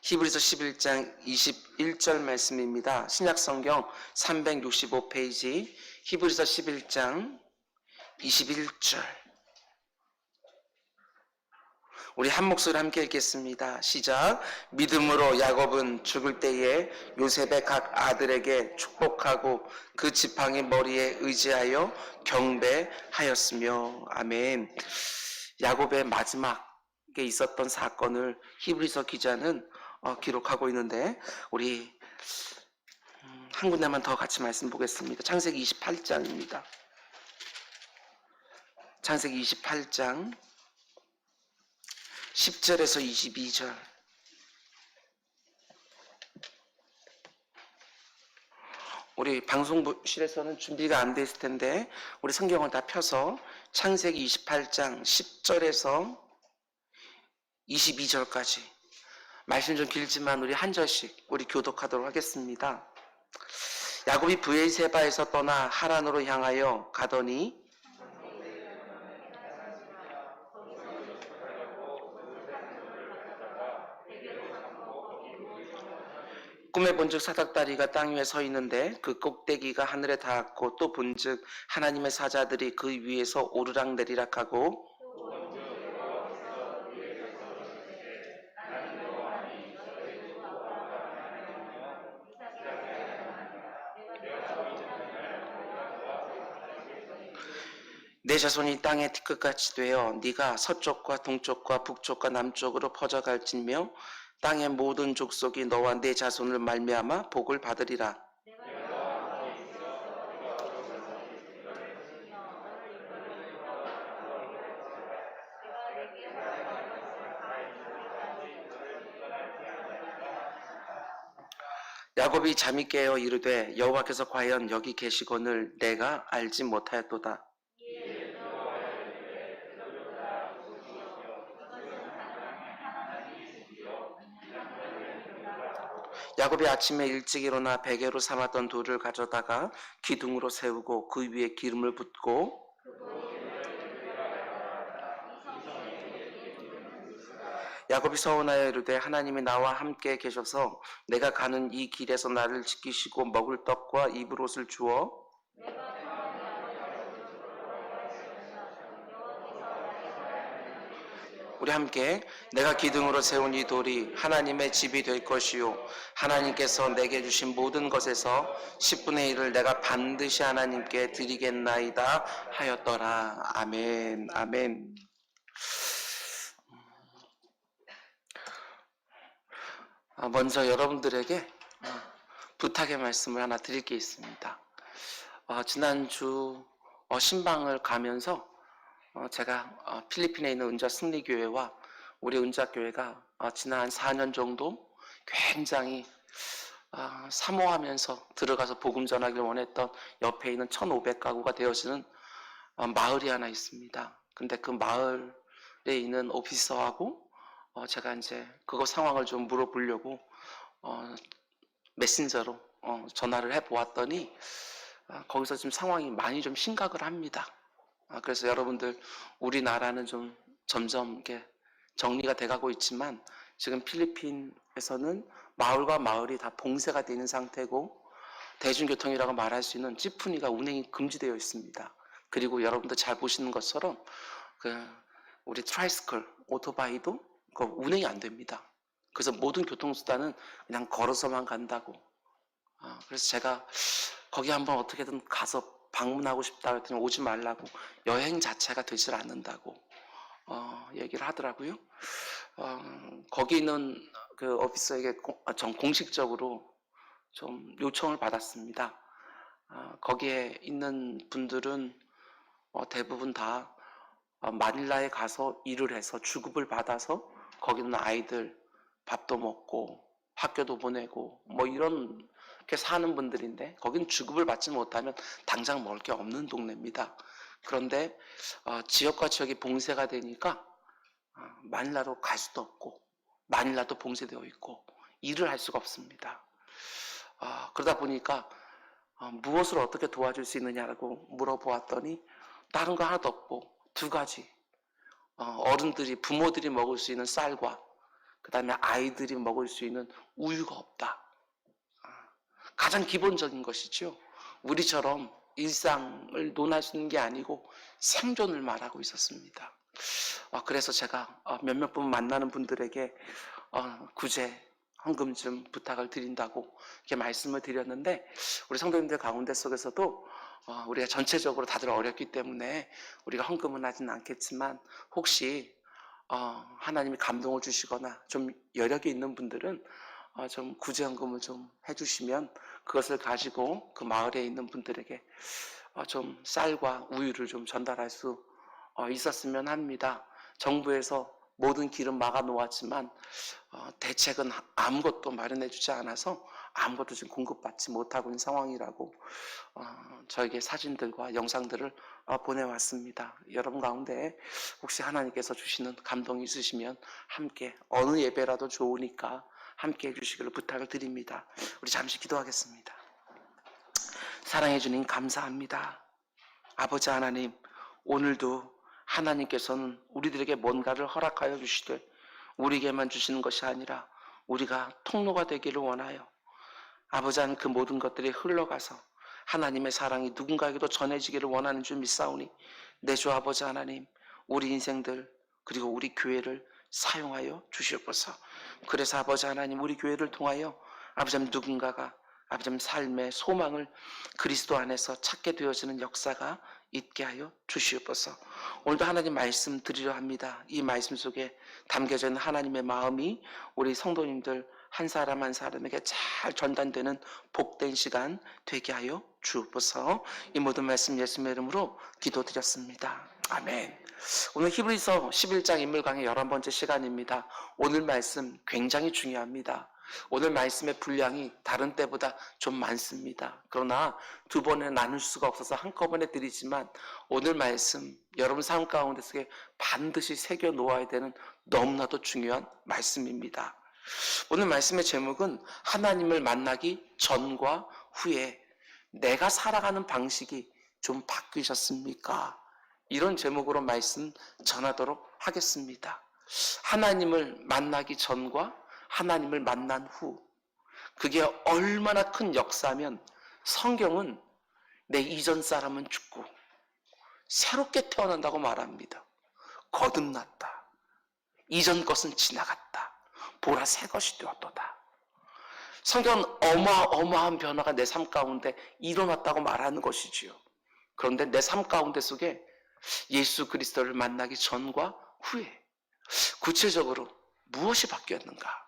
히브리서 11장 21절 말씀입니다. 신약성경 365페이지 히브리서 11장 21절. 우리 한 목소리 함께 읽겠습니다. 시작. 믿음으로 야곱은 죽을 때에 요셉의 각 아들에게 축복하고 그 지팡이 머리에 의지하여 경배하였으며. 아멘. 야곱의 마지막에 있었던 사건을 히브리서 기자는 기록하고 있는데, 우리 한 군데만 더 같이 말씀 보겠습니다. 창세기 28장입니다. 창세기 28장 10절에서 22절. 우리 방송실에서는 준비가 안 돼 있을 텐데 우리 성경을 다 펴서 창세기 28장 10절에서 22절까지, 말씀 좀 길지만 우리 한 절씩 우리 교독하도록 하겠습니다. 야곱이 브에세바에서 떠나 하란으로 향하여 가더니 꿈에 본즉 사닥다리가 땅 위에 서 있는데 그 꼭대기가 하늘에 닿았고, 또 본즉 하나님의 사자들이 그 위에서 오르락내리락 하고, 내 자손이 땅의 티끌같이 되어 네가 서쪽과 동쪽과 북쪽과 남쪽으로 퍼져갈지며 땅의 모든 족속이 너와 내 자손을 말미암아 복을 받으리라. 야곱이 잠이 깨어 이르되 여호와께서 과연 여기 계시거늘 내가 알지 못하였도다. 야곱이 아침에 일찍 일어나 베개로 삼았던 돌을 가져다가 기둥으로 세우고 그 위에 기름을 붓고, 야곱이 서원하여 이르되 하나님이 나와 함께 계셔서 내가 가는 이 길에서 나를 지키시고 먹을 떡과 입을 옷을 주어 우리 함께 내가 기둥으로 세운 이 돌이 하나님의 집이 될 것이요 하나님께서 내게 주신 모든 것에서 10분의 1을 내가 반드시 하나님께 드리겠나이다 하였더라. 아멘. 아멘. 먼저 여러분들에게 부탁의 말씀을 하나 드릴 게 있습니다. 지난주 신방을 가면서 제가 필리핀에 있는 은자 승리교회와 우리 은자교회가 지난 4년 정도 굉장히 사모하면서 들어가서 복음 전하기를 원했던 옆에 있는 1,500가구가 되어지는 마을이 하나 있습니다. 근데 그 마을에 있는 오피서하고 제가 이제 그거 상황을 좀 물어보려고 메신저로 전화를 해보았더니 거기서 지금 상황이 많이 좀 심각을 합니다. 그래서 여러분들, 우리나라는 좀 점점 이렇게 정리가 돼가고 있지만 지금 필리핀에서는 마을과 마을이 다 봉쇄가 되어 있는 상태고, 대중교통이라고 말할 수 있는 찌푸니가 운행이 금지되어 있습니다. 그리고 여러분들 잘 보시는 것처럼 우리 트라이스클, 오토바이도 운행이 안 됩니다. 그래서 모든 교통수단은 그냥 걸어서만 간다고. 그래서 제가 거기 한번 어떻게든 가서 방문하고 싶다 했더니 오지 말라고, 여행 자체가 되질 않는다고 얘기를 하더라고요. 거기 있는 그 오피서에게 공식적으로 좀 요청을 받았습니다. 거기에 있는 분들은 대부분 다 마닐라에 가서 일을 해서 주급을 받아서 거기 있는 아이들 밥도 먹고 학교도 보내고 뭐 이렇게 사는 분들인데, 거긴 주급을 받지 못하면 당장 먹을 게 없는 동네입니다. 그런데 지역과 지역이 봉쇄가 되니까 마닐라로 갈 수도 없고, 마닐라도 봉쇄되어 있고 일을 할 수가 없습니다. 그러다 보니까 무엇을 어떻게 도와줄 수 있느냐라고 물어보았더니 다른 거 하나도 없고 두 가지, 어른들이, 부모들이 먹을 수 있는 쌀과 그 다음에 아이들이 먹을 수 있는 우유가 없다. 가장 기본적인 것이죠. 우리처럼 일상을 논할 수 있는 게 아니고 생존을 말하고 있었습니다. 그래서 제가 몇몇 분 만나는 분들에게 구제 헌금 좀 부탁을 드린다고 이렇게 말씀을 드렸는데, 우리 성도님들 가운데 속에서도 우리가 전체적으로 다들 어렵기 때문에 우리가 헌금은 하지는 않겠지만, 혹시 하나님이 감동을 주시거나 좀 여력이 있는 분들은 좀 구제 헌금을 좀 해주시면 그것을 가지고 그 마을에 있는 분들에게 좀 쌀과 우유를 좀 전달할 수 있었으면 합니다. 정부에서 모든 길은 막아 놓았지만 대책은 아무것도 마련해 주지 않아서 아무것도 지금 공급받지 못하고 있는 상황이라고 저에게 사진들과 영상들을 보내왔습니다. 여러분 가운데 혹시 하나님께서 주시는 감동이 있으시면 함께, 어느 예배라도 좋으니까 함께 해주시기를 부탁을 드립니다. 우리 잠시 기도하겠습니다. 사랑해 주님 감사합니다. 아버지 하나님, 오늘도 하나님께서는 우리들에게 뭔가를 허락하여 주시되 우리에게만 주시는 것이 아니라 우리가 통로가 되기를 원하여 아버지 하나님, 그 모든 것들이 흘러가서 하나님의 사랑이 누군가에게도 전해지기를 원하는 줄 믿사오니, 내 주 아버지 하나님, 우리 인생들 그리고 우리 교회를 사용하여 주시옵소서. 그래서 아버지 하나님, 우리 교회를 통하여 아버지 하나님, 누군가가 아버지 하나님 삶의 소망을 그리스도 안에서 찾게 되어지는 역사가 있게 하여 주시옵소서. 오늘도 하나님 말씀 드리려 합니다. 이 말씀 속에 담겨져 있는 하나님의 마음이 우리 성도님들 한 사람 한 사람에게 잘 전달되는 복된 시간 되게 하여 주옵소서. 이 모든 말씀 예수님의 이름으로 기도드렸습니다. 아멘. 오늘 히브리서 11장 인물 강의 11번째 시간입니다. 오늘 말씀 굉장히 중요합니다. 오늘 말씀의 분량이 다른 때보다 좀 많습니다. 그러나 두 번에 나눌 수가 없어서 한꺼번에 드리지만, 오늘 말씀 여러분 삶 가운데 속에 반드시 새겨 놓아야 되는 너무나도 중요한 말씀입니다. 오늘 말씀의 제목은 하나님을 만나기 전과 후에 내가 살아가는 방식이 좀 바뀌셨습니까? 이런 제목으로 말씀 전하도록 하겠습니다. 하나님을 만나기 전과 하나님을 만난 후, 그게 얼마나 큰 역사면 성경은 내 이전 사람은 죽고 새롭게 태어난다고 말합니다. 거듭났다. 이전 것은 지나갔다. 보라 새 것이 되었도다. 성경은 어마어마한 변화가 내 삶 가운데 일어났다고 말하는 것이지요. 그런데 내 삶 가운데 속에 예수 그리스도를 만나기 전과 후에 구체적으로 무엇이 바뀌었는가?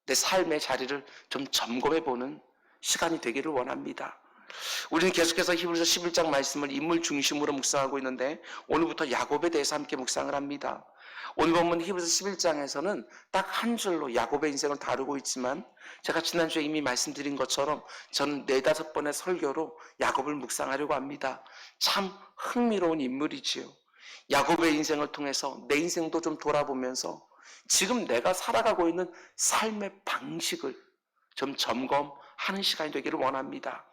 내 삶의 자리를 좀 점검해보는 시간이 되기를 원합니다. 우리는 계속해서 히브리서 11장 말씀을 인물 중심으로 묵상하고 있는데, 오늘부터 야곱에 대해서 함께 묵상을 합니다. 오늘 본문 히브리서 11장에서는 딱 한 줄로 야곱의 인생을 다루고 있지만, 제가 지난주에 이미 말씀드린 것처럼 저는 4-5번의 설교로 야곱을 묵상하려고 합니다. 참 흥미로운 인물이지요. 야곱의 인생을 통해서 내 인생도 좀 돌아보면서 지금 내가 살아가고 있는 삶의 방식을 좀 점검하는 시간이 되기를 원합니다.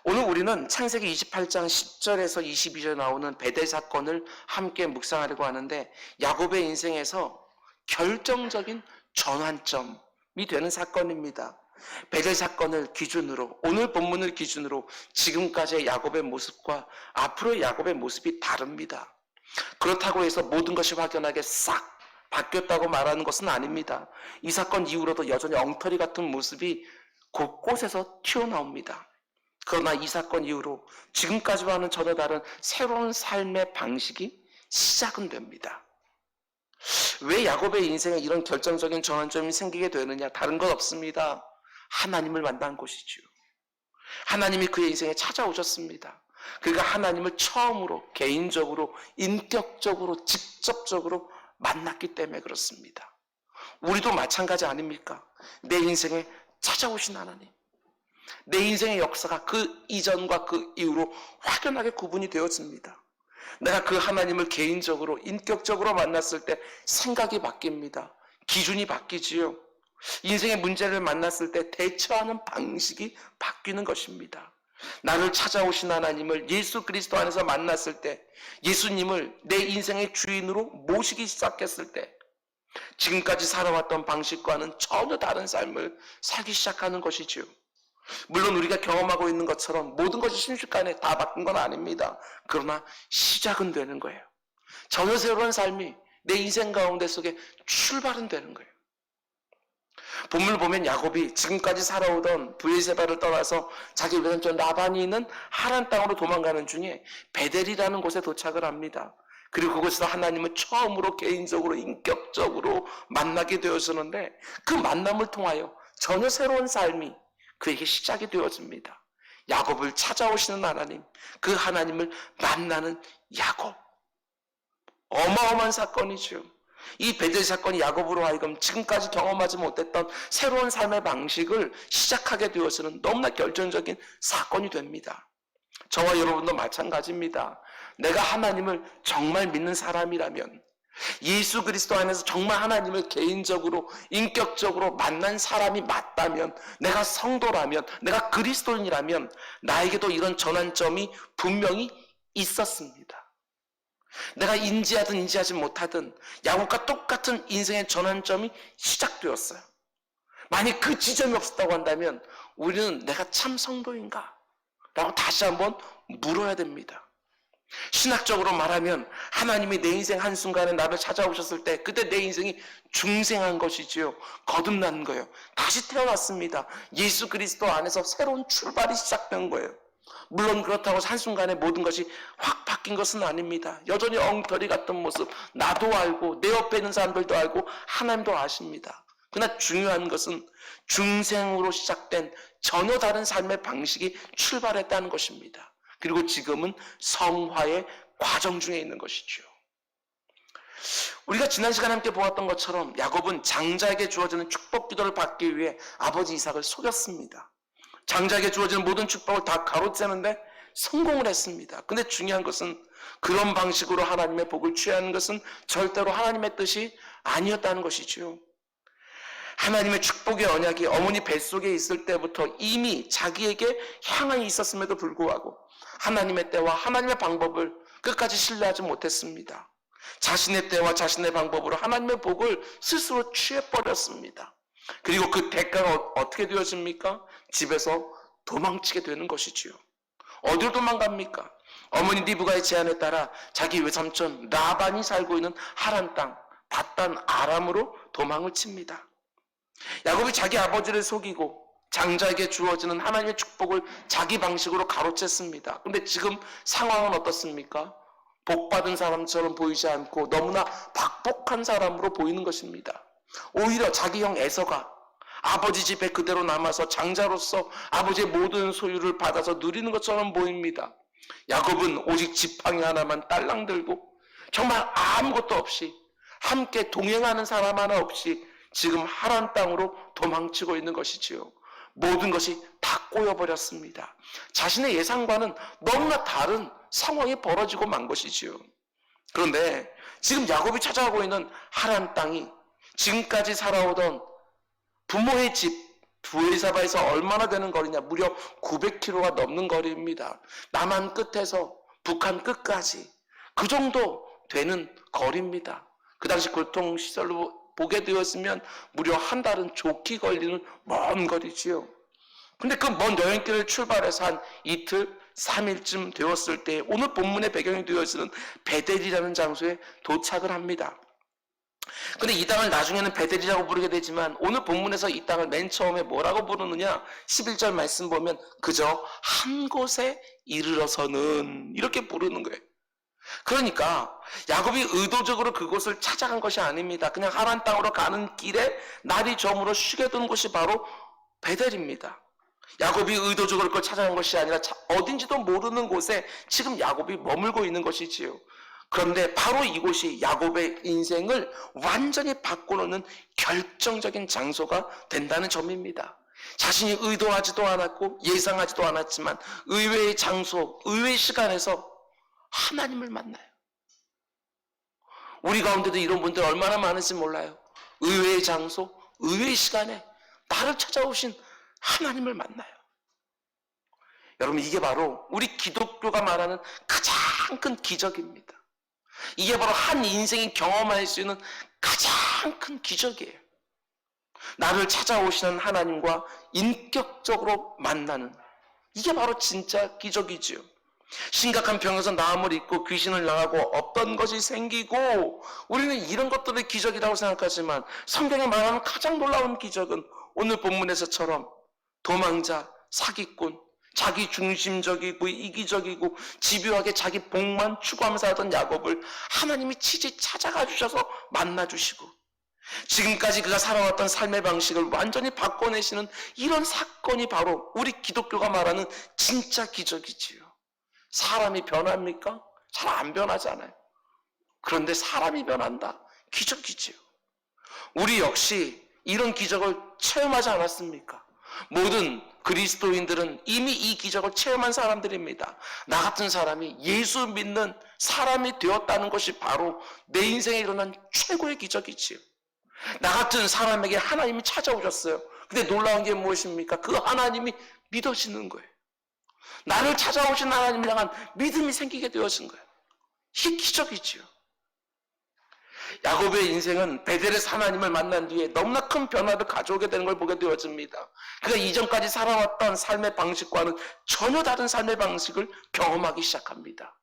오늘 우리는 창세기 28장 10절에서 22절에 나오는 베델 사건을 함께 묵상하려고 하는데, 야곱의 인생에서 결정적인 전환점이 되는 사건입니다. 베델 사건을 기준으로, 오늘 본문을 기준으로 지금까지의 야곱의 모습과 앞으로의 야곱의 모습이 다릅니다. 그렇다고 해서 모든 것이 확연하게 싹 바뀌었다고 말하는 것은 아닙니다. 이 사건 이후로도 여전히 엉터리 같은 모습이 곳곳에서 튀어나옵니다. 그러나 이 사건 이후로 지금까지와는 전혀 다른 새로운 삶의 방식이 시작은 됩니다. 왜 야곱의 인생에 이런 결정적인 전환점이 생기게 되느냐? 다른 건 없습니다. 하나님을 만난 것이지요. 하나님이 그의 인생에 찾아오셨습니다. 그가 하나님을 처음으로 개인적으로 인격적으로 직접적으로 만났기 때문에 그렇습니다. 우리도 마찬가지 아닙니까? 내 인생에 찾아오신 하나님, 내 인생의 역사가 그 이전과 그 이후로 확연하게 구분이 되었습니다. 내가 그 하나님을 개인적으로 인격적으로 만났을 때 생각이 바뀝니다. 기준이 바뀌지요. 인생의 문제를 만났을 때 대처하는 방식이 바뀌는 것입니다. 나를 찾아오신 하나님을 예수 그리스도 안에서 만났을 때, 예수님을 내 인생의 주인으로 모시기 시작했을 때, 지금까지 살아왔던 방식과는 전혀 다른 삶을 살기 시작하는 것이지요. 물론 우리가 경험하고 있는 것처럼 모든 것이 순식간에 다 바뀐 건 아닙니다. 그러나 시작은 되는 거예요. 전혀 새로운 삶이 내 인생 가운데 속에 출발은 되는 거예요. 본문을 보면 야곱이 지금까지 살아오던 브에세바를 떠나서 자기 외삼촌 라반이 있는 하란 땅으로 도망가는 중에 베델이라는 곳에 도착을 합니다. 그리고 그곳에서 하나님을 처음으로 개인적으로 인격적으로 만나게 되어지는데 그 만남을 통하여 전혀 새로운 삶이 그에게 시작이 되어집니다. 야곱을 찾아오시는 하나님, 그 하나님을 만나는 야곱. 어마어마한 사건이죠. 이 베델 사건이 야곱으로 하여금 지금까지 경험하지 못했던 새로운 삶의 방식을 시작하게 되어서는 너무나 결정적인 사건이 됩니다. 저와 여러분도 마찬가지입니다. 내가 하나님을 정말 믿는 사람이라면, 예수 그리스도 안에서 정말 하나님을 개인적으로 인격적으로 만난 사람이 맞다면, 내가 성도라면, 내가 그리스도인이라면 나에게도 이런 전환점이 분명히 있었습니다. 내가 인지하든 인지하지 못하든 야곱과 똑같은 인생의 전환점이 시작되었어요. 만약 그 지점이 없었다고 한다면 우리는 내가 참 성도인가? 라고 다시 한번 물어야 됩니다. 신학적으로 말하면 하나님이 내 인생 한순간에 나를 찾아오셨을 때 그때 내 인생이 중생한 것이지요. 거듭난 거예요. 다시 태어났습니다. 예수 그리스도 안에서 새로운 출발이 시작된 거예요. 물론 그렇다고 한순간에 모든 것이 확 바뀐 것은 아닙니다. 여전히 엉터리 같은 모습 나도 알고 내 옆에 있는 사람들도 알고 하나님도 아십니다. 그러나 중요한 것은 중생으로 시작된 전혀 다른 삶의 방식이 출발했다는 것입니다. 그리고 지금은 성화의 과정 중에 있는 것이죠. 우리가 지난 시간에 함께 보았던 것처럼 야곱은 장자에게 주어지는 축복 기도를 받기 위해 아버지 이삭을 속였습니다. 장자에게 주어지는 모든 축복을 다 가로채는데 성공을 했습니다. 근데 중요한 것은 그런 방식으로 하나님의 복을 취하는 것은 절대로 하나님의 뜻이 아니었다는 것이죠. 하나님의 축복의 언약이 어머니 뱃속에 있을 때부터 이미 자기에게 향해 있었음에도 불구하고 하나님의 때와 하나님의 방법을 끝까지 신뢰하지 못했습니다. 자신의 때와 자신의 방법으로 하나님의 복을 스스로 취해버렸습니다. 그리고 그 대가가 어떻게 되어집니까? 집에서 도망치게 되는 것이지요. 어디로 도망갑니까? 어머니 리브가의 제안에 따라 자기 외삼촌 라반이 살고 있는 하란 땅 닷단 아람으로 도망을 칩니다. 야곱이 자기 아버지를 속이고 장자에게 주어지는 하나님의 축복을 자기 방식으로 가로챘습니다. 근데 지금 상황은 어떻습니까? 복받은 사람처럼 보이지 않고 너무나 박복한 사람으로 보이는 것입니다. 오히려 자기 형 에서가 아버지 집에 그대로 남아서 장자로서 아버지의 모든 소유를 받아서 누리는 것처럼 보입니다. 야곱은 오직 지팡이 하나만 딸랑 들고 정말 아무것도 없이 함께 동행하는 사람 하나 없이 지금 하란 땅으로 도망치고 있는 것이지요. 모든 것이 다 꼬여버렸습니다. 자신의 예상과는 너무나 다른 상황이 벌어지고 만 것이지요. 그런데 지금 야곱이 찾아가고 있는 하란 땅이 지금까지 살아오던 부모의 집 브에사바에서 얼마나 되는 거리냐? 무려 900km가 넘는 거리입니다. 남한 끝에서 북한 끝까지 그 정도 되는 거리입니다. 그 당시 교통시설로 보게 되었으면 무려 한 달은 좋게 걸리는 먼 거리지요. 근데 그 먼 여행길을 출발해서 한 이틀, 3일쯤 되었을 때 오늘 본문의 배경이 되어지는 베델이라는 장소에 도착을 합니다. 근데 이 땅을 나중에는 베델이라고 부르게 되지만 오늘 본문에서 이 땅을 맨 처음에 뭐라고 부르느냐? 11절 말씀 보면 그저 한 곳에 이르러서는 이렇게 부르는 거예요. 그러니까 야곱이 의도적으로 그곳을 찾아간 것이 아닙니다. 그냥 하란 땅으로 가는 길에 날이 저물어 쉬게 둔 곳이 바로 베델입니다. 야곱이 의도적으로 그걸 찾아간 것이 아니라 어딘지도 모르는 곳에 지금 야곱이 머물고 있는 것이지요. 그런데 바로 이곳이 야곱의 인생을 완전히 바꿔놓는 결정적인 장소가 된다는 점입니다. 자신이 의도하지도 않았고 예상하지도 않았지만 의외의 장소, 의외의 시간에서 하나님을 만나요. 우리 가운데도 이런 분들 얼마나 많은지 몰라요. 의외의 장소, 의외의 시간에 나를 찾아오신 하나님을 만나요. 여러분, 이게 바로 우리 기독교가 말하는 가장 큰 기적입니다. 이게 바로 한 인생이 경험할 수 있는 가장 큰 기적이에요. 나를 찾아오시는 하나님과 인격적으로 만나는, 이게 바로 진짜 기적이지요. 심각한 병에서 나음을 입고 귀신을 나가고 없던 것이 생기고, 우리는 이런 것들을 기적이라고 생각하지만 성경에 말하는 가장 놀라운 기적은 오늘 본문에서처럼 도망자, 사기꾼, 자기 중심적이고 이기적이고 집요하게 자기 복만 추구하면서 살던 야곱을 하나님이 치지 찾아가 주셔서 만나 주시고, 지금까지 그가 살아왔던 삶의 방식을 완전히 바꿔내시는 이런 사건이 바로 우리 기독교가 말하는 진짜 기적이지요. 사람이 변합니까? 잘 안 변하잖아요. 그런데 사람이 변한다. 기적이지요. 우리 역시 이런 기적을 체험하지 않았습니까? 모든 그리스도인들은 이미 이 기적을 체험한 사람들입니다. 나 같은 사람이 예수 믿는 사람이 되었다는 것이 바로 내 인생에 일어난 최고의 기적이지요. 나 같은 사람에게 하나님이 찾아오셨어요. 근데 놀라운 게 무엇입니까? 그 하나님이 믿어지는 거예요. 나를 찾아오신 하나님을 향한 믿음이 생기게 되어진 거예요. 이게 기적이지요. 야곱의 인생은 베델에서 하나님을 만난 뒤에 너무나 큰 변화를 가져오게 되는 걸 보게 되어집니다. 그가 이전까지 살아왔던 삶의 방식과는 전혀 다른 삶의 방식을 경험하기 시작합니다.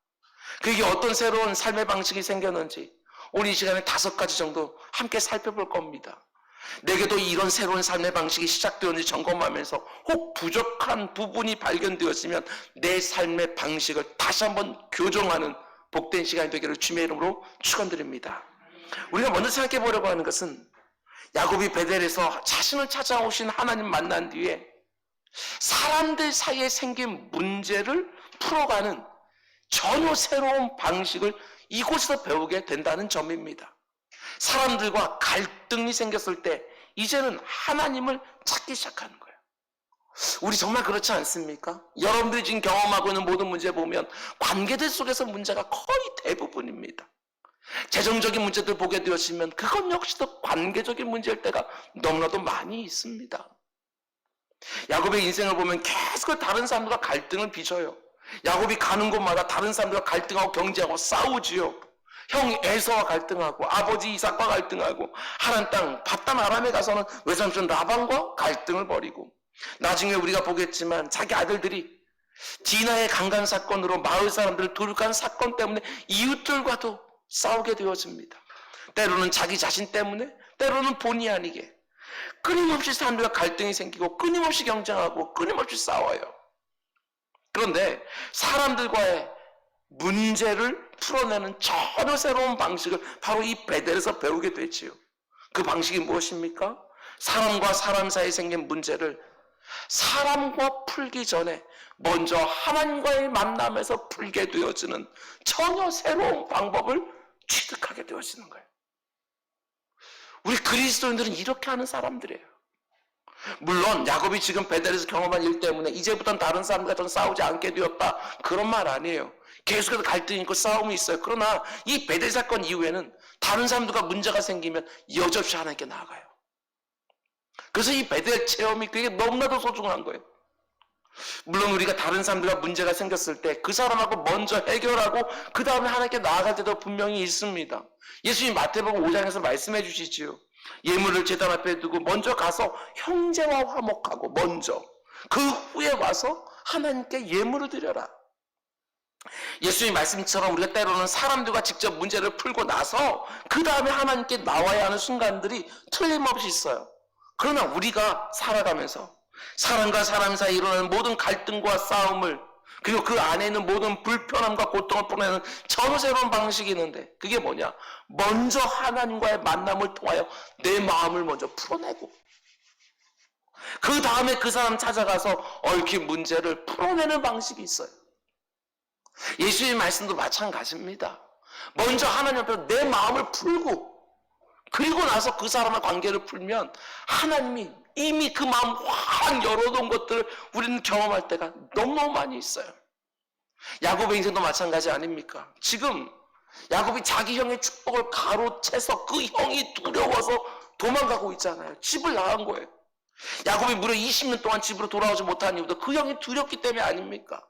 그게 어떤 새로운 삶의 방식이 생겼는지 오늘 이 시간에 5가지 정도 함께 살펴볼 겁니다. 내게도 이런 새로운 삶의 방식이 시작되었는지 점검하면서 혹 부족한 부분이 발견되었으면 내 삶의 방식을 다시 한번 교정하는 복된 시간이 되기를 주님의 이름으로 축원드립니다. 우리가 먼저 생각해 보려고 하는 것은 야곱이 베델에서 자신을 찾아오신 하나님 만난 뒤에 사람들 사이에 생긴 문제를 풀어가는 전혀 새로운 방식을 이곳에서 배우게 된다는 점입니다. 사람들과 갈등이 생겼을 때 이제는 하나님을 찾기 시작하는 거예요. 우리 정말 그렇지 않습니까? 여러분들이 지금 경험하고 있는 모든 문제 보면 관계들 속에서 문제가 거의 대부분입니다. 재정적인 문제들 보게 되었으면 그건 역시도 관계적인 문제일 때가 너무나도 많이 있습니다. 야곱의 인생을 보면 계속 다른 사람들과 갈등을 빚어요. 야곱이 가는 곳마다 다른 사람들과 갈등하고 경쟁하고 싸우지요. 형 에서와 갈등하고 아버지 이삭과 갈등하고 하란 땅 바단 아람에 가서는 외삼촌 라반과 갈등을 벌이고, 나중에 우리가 보겠지만 자기 아들들이 디나의 강간 사건으로 마을 사람들을 도륙한 사건 때문에 이웃들과도 싸우게 되어집니다. 때로는 자기 자신 때문에, 때로는 본의 아니게 끊임없이 사람들과 갈등이 생기고 끊임없이 경쟁하고 끊임없이 싸워요. 그런데 사람들과의 문제를 풀어내는 전혀 새로운 방식을 바로 이 베델에서 배우게 되지요. 그 방식이 무엇입니까? 사람과 사람 사이에 생긴 문제를 사람과 풀기 전에 먼저 하나님과의 만남에서 풀게 되어지는 전혀 새로운 방법을 취득하게 되어지는 거예요. 우리 그리스도인들은 이렇게 하는 사람들이에요. 물론 야곱이 지금 베델에서 경험한 일 때문에 이제부터는 다른 사람과 전 싸우지 않게 되었다, 그런 말 아니에요. 계속해서 갈등이 있고 싸움이 있어요. 그러나 이 베델 사건 이후에는 다른 사람들과 문제가 생기면 여지없이 하나님께 나아가요. 그래서 이 베델 체험이 그게 너무나도 소중한 거예요. 물론 우리가 다른 사람들과 문제가 생겼을 때 그 사람하고 먼저 해결하고 그 다음에 하나님께 나아갈 때도 분명히 있습니다. 예수님 마태복음 5장에서 말씀해 주시지요. 예물을 제단 앞에 두고 먼저 가서 형제와 화목하고 먼저 그 후에 와서 하나님께 예물을 드려라. 예수님 말씀처럼 우리가 때로는 사람들과 직접 문제를 풀고 나서 그 다음에 하나님께 나와야 하는 순간들이 틀림없이 있어요. 그러나 우리가 살아가면서 사람과 사람 사이에 일어나는 모든 갈등과 싸움을, 그리고 그 안에 있는 모든 불편함과 고통을 풀어내는 전혀 새로운 방식이 있는데, 그게 뭐냐? 먼저 하나님과의 만남을 통하여 내 마음을 먼저 풀어내고 그 다음에 그 사람 찾아가서 얽힌 문제를 풀어내는 방식이 있어요. 예수의 말씀도 마찬가지입니다. 먼저 하나님 앞에서 내 마음을 풀고 그리고 나서 그 사람과 관계를 풀면 하나님이 이미 그 마음 확 열어놓은 것들을 우리는 경험할 때가 너무너무 많이 있어요. 야곱의 인생도 마찬가지 아닙니까? 지금 야곱이 자기 형의 축복을 가로채서 그 형이 두려워서 도망가고 있잖아요. 집을 나간 거예요. 야곱이 무려 20년 동안 집으로 돌아오지 못한 이유도 그 형이 두렵기 때문에 아닙니까?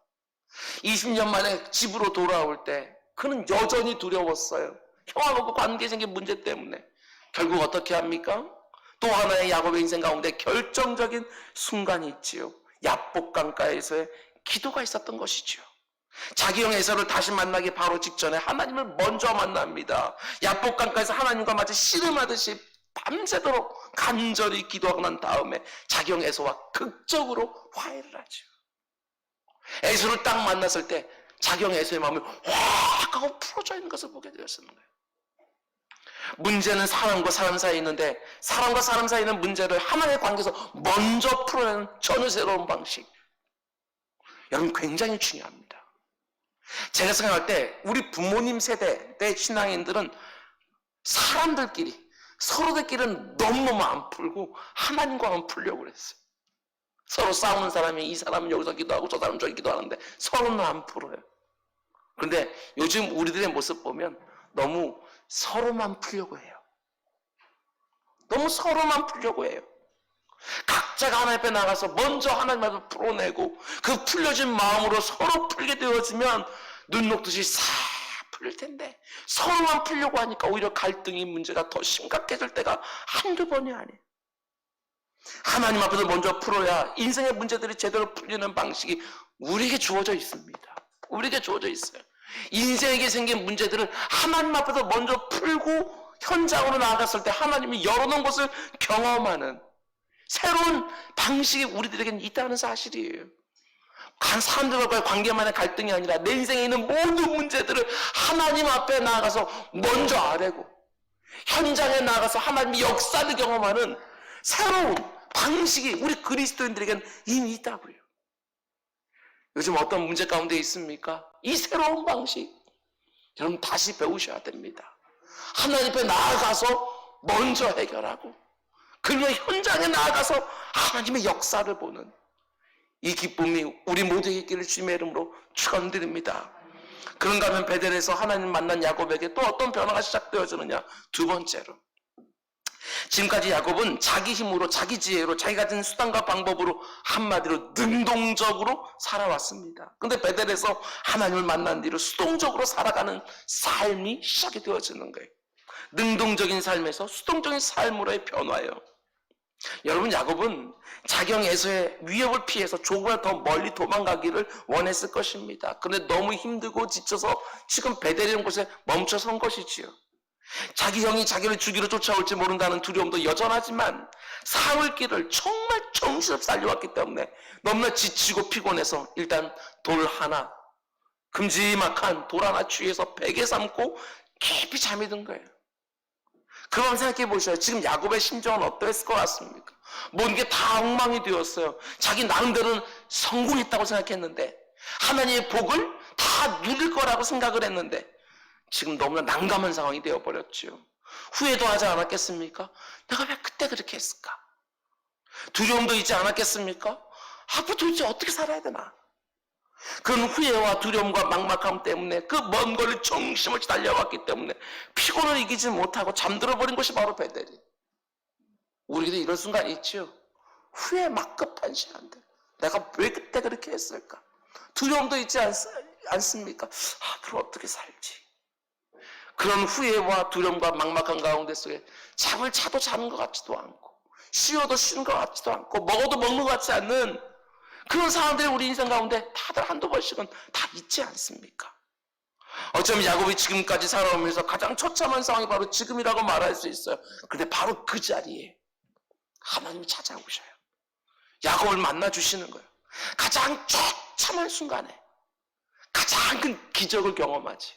20년 만에 집으로 돌아올 때 그는 여전히 두려웠어요. 형하고 관계에 생긴 문제 때문에. 결국 어떻게 합니까? 또 하나의 야곱의 인생 가운데 결정적인 순간이 있지요. 야복강가에서의 기도가 있었던 것이지요. 자기 형 에서를 다시 만나기 바로 직전에 하나님을 먼저 만납니다. 야복강가에서 하나님과 마치 씨름하듯이 밤새도록 간절히 기도하고 난 다음에 자기 형 에서와 극적으로 화해를 하죠. 에서를 딱 만났을 때 자기 형 에서의 마음이 확 하고 풀어져 있는 것을 보게 되었습니다. 문제는 사람과 사람 사이에 있는데 사람과 사람 사이에 있는 문제를 하나님의 관계에서 먼저 풀어내는 전혀 새로운 방식. 여러분 굉장히 중요합니다. 제가 생각할 때 우리 부모님 세대 때 신앙인들은 사람들끼리 서로들끼리는 너무너무 안 풀고 하나님과만 풀려고 그랬어요. 서로 싸우는 사람이 이 사람은 여기서 기도하고 저 사람은 저기 기도하는데 서로는 안 풀어요. 그런데 요즘 우리들의 모습 보면 너무 서로만 풀려고 해요. 너무 서로만 풀려고 해요. 각자가 하나님 앞에 나가서 먼저 하나님 앞에 풀어내고 그 풀려진 마음으로 서로 풀게 되어지면 눈 녹듯이 싹 풀릴 텐데 서로만 풀려고 하니까 오히려 갈등이 문제가 더 심각해질 때가 한두 번이 아니에요. 하나님 앞에서 먼저 풀어야 인생의 문제들이 제대로 풀리는 방식이 우리에게 주어져 있습니다. 우리에게 주어져 있어요. 인생에게 생긴 문제들을 하나님 앞에서 먼저 풀고 현장으로 나아갔을 때 하나님이 열어놓은 것을 경험하는 새로운 방식이 우리들에게는 있다는 사실이에요. 사람들과의 관계만의 갈등이 아니라 내 인생에 있는 모든 문제들을 하나님 앞에 나아가서 먼저 아뢰고 현장에 나아가서 하나님의 역사를 경험하는 새로운 방식이 우리 그리스도인들에게는 이미 있다고요. 요즘 어떤 문제 가운데 있습니까? 이 새로운 방식 여러분 다시 배우셔야 됩니다. 하나님 앞에 나아가서 먼저 해결하고 그러면 현장에 나아가서 하나님의 역사를 보는 이 기쁨이 우리 모두에게 있기를 주님의 이름으로 축원드립니다. 그런가 하면 베델에서 하나님 만난 야곱에게 또 어떤 변화가 시작되어지느냐. 두 번째로 지금까지 야곱은 자기 힘으로 자기 지혜로 자기 가진 수단과 방법으로 한마디로 능동적으로 살아왔습니다. 그런데 베델에서 하나님을 만난 뒤로 수동적으로 살아가는 삶이 시작이 되어지는 거예요. 능동적인 삶에서 수동적인 삶으로의 변화예요. 여러분 야곱은 자경 에서의 위협을 피해서 조금이라도 더 멀리 도망가기를 원했을 것입니다. 그런데 너무 힘들고 지쳐서 지금 베델이라는 곳에 멈춰선 것이지요. 자기 형이 자기를 죽이러 쫓아올지 모른다는 두려움도 여전하지만 사흘 길을 정말 정신없이 달려왔기 때문에 너무나 지치고 피곤해서 일단 돌 하나, 큼지막한 돌 하나 취해서 베개 삼고 깊이 잠이 든 거예요. 그럼 생각해 보셔요. 지금 야곱의 심정은 어떠했을 것 같습니까? 모든 게 다 엉망이 되었어요. 자기 나름대로는 성공했다고 생각했는데 하나님의 복을 다 누릴 거라고 생각을 했는데 지금 너무나 난감한 상황이 되어버렸죠. 후회도 하지 않았겠습니까? 내가 왜 그때 그렇게 했을까? 두려움도 있지 않았겠습니까? 앞으로 도대체 어떻게 살아야 되나? 그런 후회와 두려움과 막막함 때문에 그 먼 거리를 정신없이 달려왔기 때문에 피곤을 이기지 못하고 잠들어버린 것이 바로 베델이. 우리에게도 이런 순간이 있죠. 후회 막급한 시간들. 내가 왜 그때 그렇게 했을까? 두려움도 있지 않습니까? 앞으로 어떻게 살지? 그런 후회와 두려움과 막막한 가운데 속에 잠을 자도 자는 것 같지도 않고 쉬어도 쉬는 것 같지도 않고 먹어도 먹는 것 같지 않는 그런 상황들이 우리 인생 가운데 다들 한두 번씩은 다 있지 않습니까? 어쩌면 야곱이 지금까지 살아오면서 가장 처참한 상황이 바로 지금이라고 말할 수 있어요. 그런데 바로 그 자리에 하나님이 찾아오셔요. 야곱을 만나주시는 거예요. 가장 처참한 순간에 가장 큰 기적을 경험하지.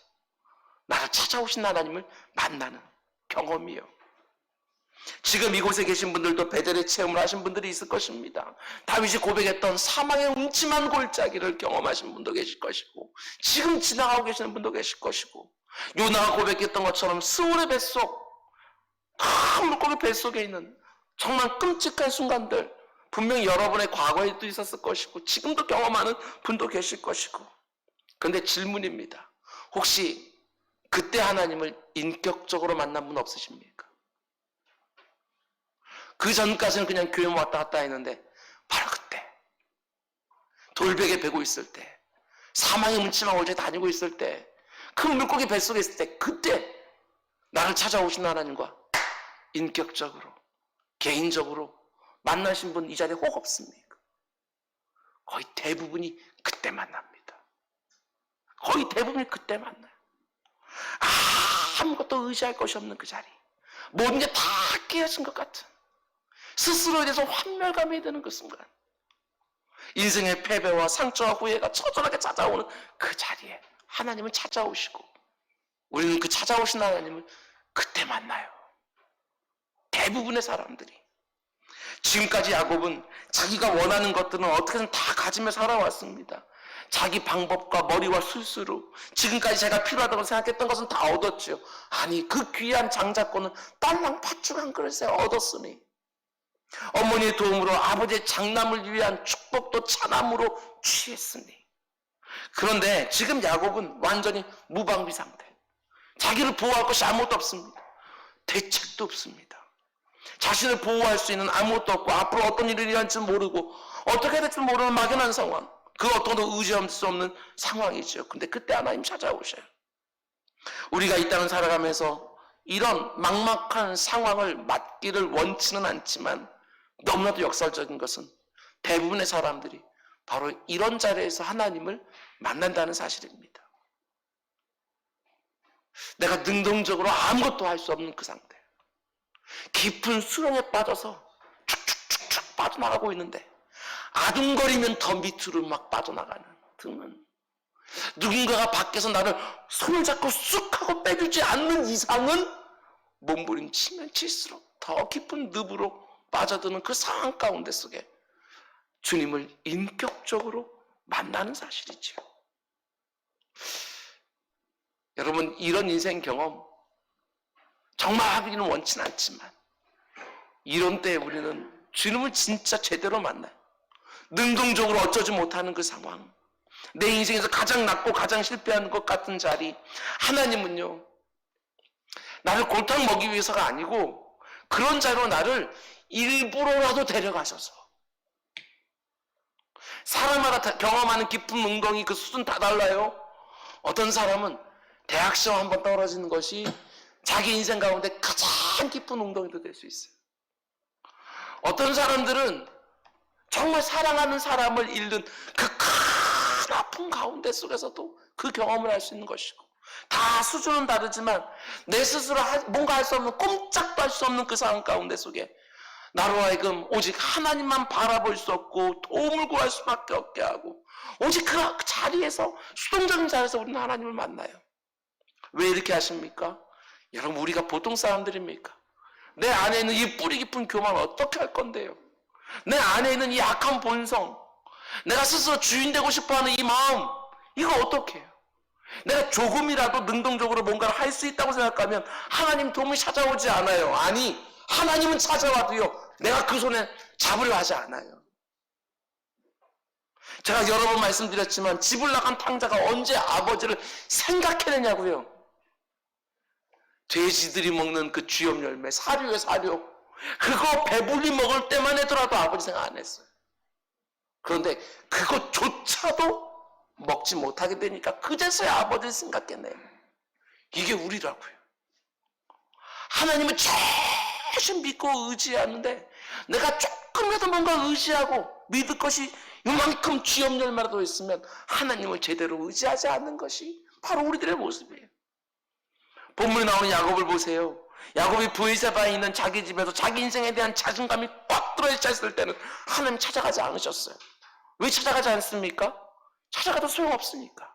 나를 찾아오신 하나님을 만나는 경험이요. 지금 이곳에 계신 분들도 베델의 체험을 하신 분들이 있을 것입니다. 다윗이 고백했던 사망의 음침한 골짜기를 경험하신 분도 계실 것이고 지금 지나가고 계시는 분도 계실 것이고 요나가 고백했던 것처럼 스올의 뱃속 큰 물고기 뱃속에 있는 정말 끔찍한 순간들 분명히 여러분의 과거에도 있었을 것이고 지금도 경험하는 분도 계실 것이고 그런데 질문입니다. 혹시 그때 하나님을 인격적으로 만난 분 없으십니까? 그 전까지는 그냥 교회 왔다 갔다 했는데 바로 그때 돌베개 베고 있을 때 사망의 음침한 골짜기 다니고 있을 때 큰 물고기 뱃속에 있을 때 그때 나를 찾아오신 하나님과 인격적으로 개인적으로 만나신 분 이 자리에 혹 없습니까? 거의 대부분이 그때 만납니다. 거의 대부분이 그때 만나요. 아무것도 의지할 것이 없는 그 자리, 모든 게 다 깨어진 것 같은 스스로에 대해서 환멸감이 드는 그 순간, 인생의 패배와 상처와 후회가 처절하게 찾아오는 그 자리에 하나님은 찾아오시고 우리는 그 찾아오신 하나님을 그때 만나요. 대부분의 사람들이. 지금까지 야곱은 자기가 원하는 것들은 어떻게든 다 가지며 살아왔습니다. 자기 방법과 머리와 술수로 지금까지 제가 필요하다고 생각했던 것은 다 얻었죠. 아니, 그 귀한 장자권은 딸랑 팥죽 한 그릇에 얻었으니, 어머니의 도움으로 아버지의 장남을 위한 축복도 차남으로 취했으니. 그런데 지금 야곱은 완전히 무방비 상태. 자기를 보호할 것이 아무것도 없습니다. 대책도 없습니다. 자신을 보호할 수 있는 아무것도 없고 앞으로 어떤 일이 일어날지 모르고 어떻게 될지 모르는 막연한 상황, 그 어떤도 의지할 수 없는 상황이죠. 근데 그때 하나님 찾아오셔요. 우리가 이 땅을 살아가면서 이런 막막한 상황을 맞기를 원치는 않지만 너무나도 역설적인 것은 대부분의 사람들이 바로 이런 자리에서 하나님을 만난다는 사실입니다. 내가 능동적으로 아무것도 할 수 없는 그 상태, 깊은 수렁에 빠져서 축축축축 빠져나가고 있는데 아둥거리면 더 밑으로 막 빠져나가는 등은, 누군가가 밖에서 나를 손을 잡고 쑥 하고 빼주지 않는 이상은 몸부림치면 칠수록 더 깊은 늪으로 빠져드는 그 상황 가운데 속에 주님을 인격적으로 만나는 사실이죠. 여러분, 이런 인생 경험 정말 하기는 원치는 않지만 이런 때에 우리는 주님을 진짜 제대로 만나요. 능동적으로 어쩌지 못하는 그 상황, 내 인생에서 가장 낮고 가장 실패하는 것 같은 자리, 하나님은요 나를 골탕 먹이기 위해서가 아니고 그런 자리로 나를 일부러라도 데려가셔서, 사람마다 경험하는 깊은 운동이 그 수준 다 달라요. 어떤 사람은 대학 시험 한번 떨어지는 것이 자기 인생 가운데 가장 깊은 운동이 될 수 있어요. 어떤 사람들은 정말 사랑하는 사람을 잃는 그 큰 아픔 가운데 속에서도 그 경험을 할 수 있는 것이고, 다 수준은 다르지만 내 스스로 뭔가 할 수 없는, 꼼짝도 할 수 없는 그 상황 가운데 속에 나로 하여금 오직 하나님만 바라볼 수 없고 도움을 구할 수밖에 없게 하고, 오직 그 자리에서, 수동적인 자리에서 우리는 하나님을 만나요. 왜 이렇게 하십니까? 여러분, 우리가 보통 사람들입니까? 내 안에 있는 이 뿌리 깊은 교만을 어떻게 할 건데요? 내 안에 있는 이 악한 본성, 내가 스스로 주인 되고 싶어하는 이 마음, 이거 어떻게 해요? 내가 조금이라도 능동적으로 뭔가를 할 수 있다고 생각하면 하나님 도움이 찾아오지 않아요. 아니, 하나님은 찾아와도요 내가 그 손에 잡으려 하지 않아요. 제가 여러 번 말씀드렸지만 집을 나간 탕자가 언제 아버지를 생각해내냐고요. 돼지들이 먹는 그 쥐염 열매, 사료에 사료, 그거 배불리 먹을 때만 해더라도 아버지 생각 안 했어요. 그런데 그것조차도 먹지 못하게 되니까 그제서야 아버지를 생각했네요. 이게 우리라고요. 하나님을 조금 믿고 의지하는데 내가 조금이라도 뭔가 의지하고 믿을 것이 이만큼 쥐염 열매라도 있으면 하나님을 제대로 의지하지 않는 것이 바로 우리들의 모습이에요. 본문에 나오는 야곱을 보세요. 야곱이 브에세바에 있는 자기 집에서 자기 인생에 대한 자신감이 꽉 들어있자 있을 때는 하나님 찾아가지 않으셨어요. 왜 찾아가지 않습니까? 찾아가도 소용없으니까.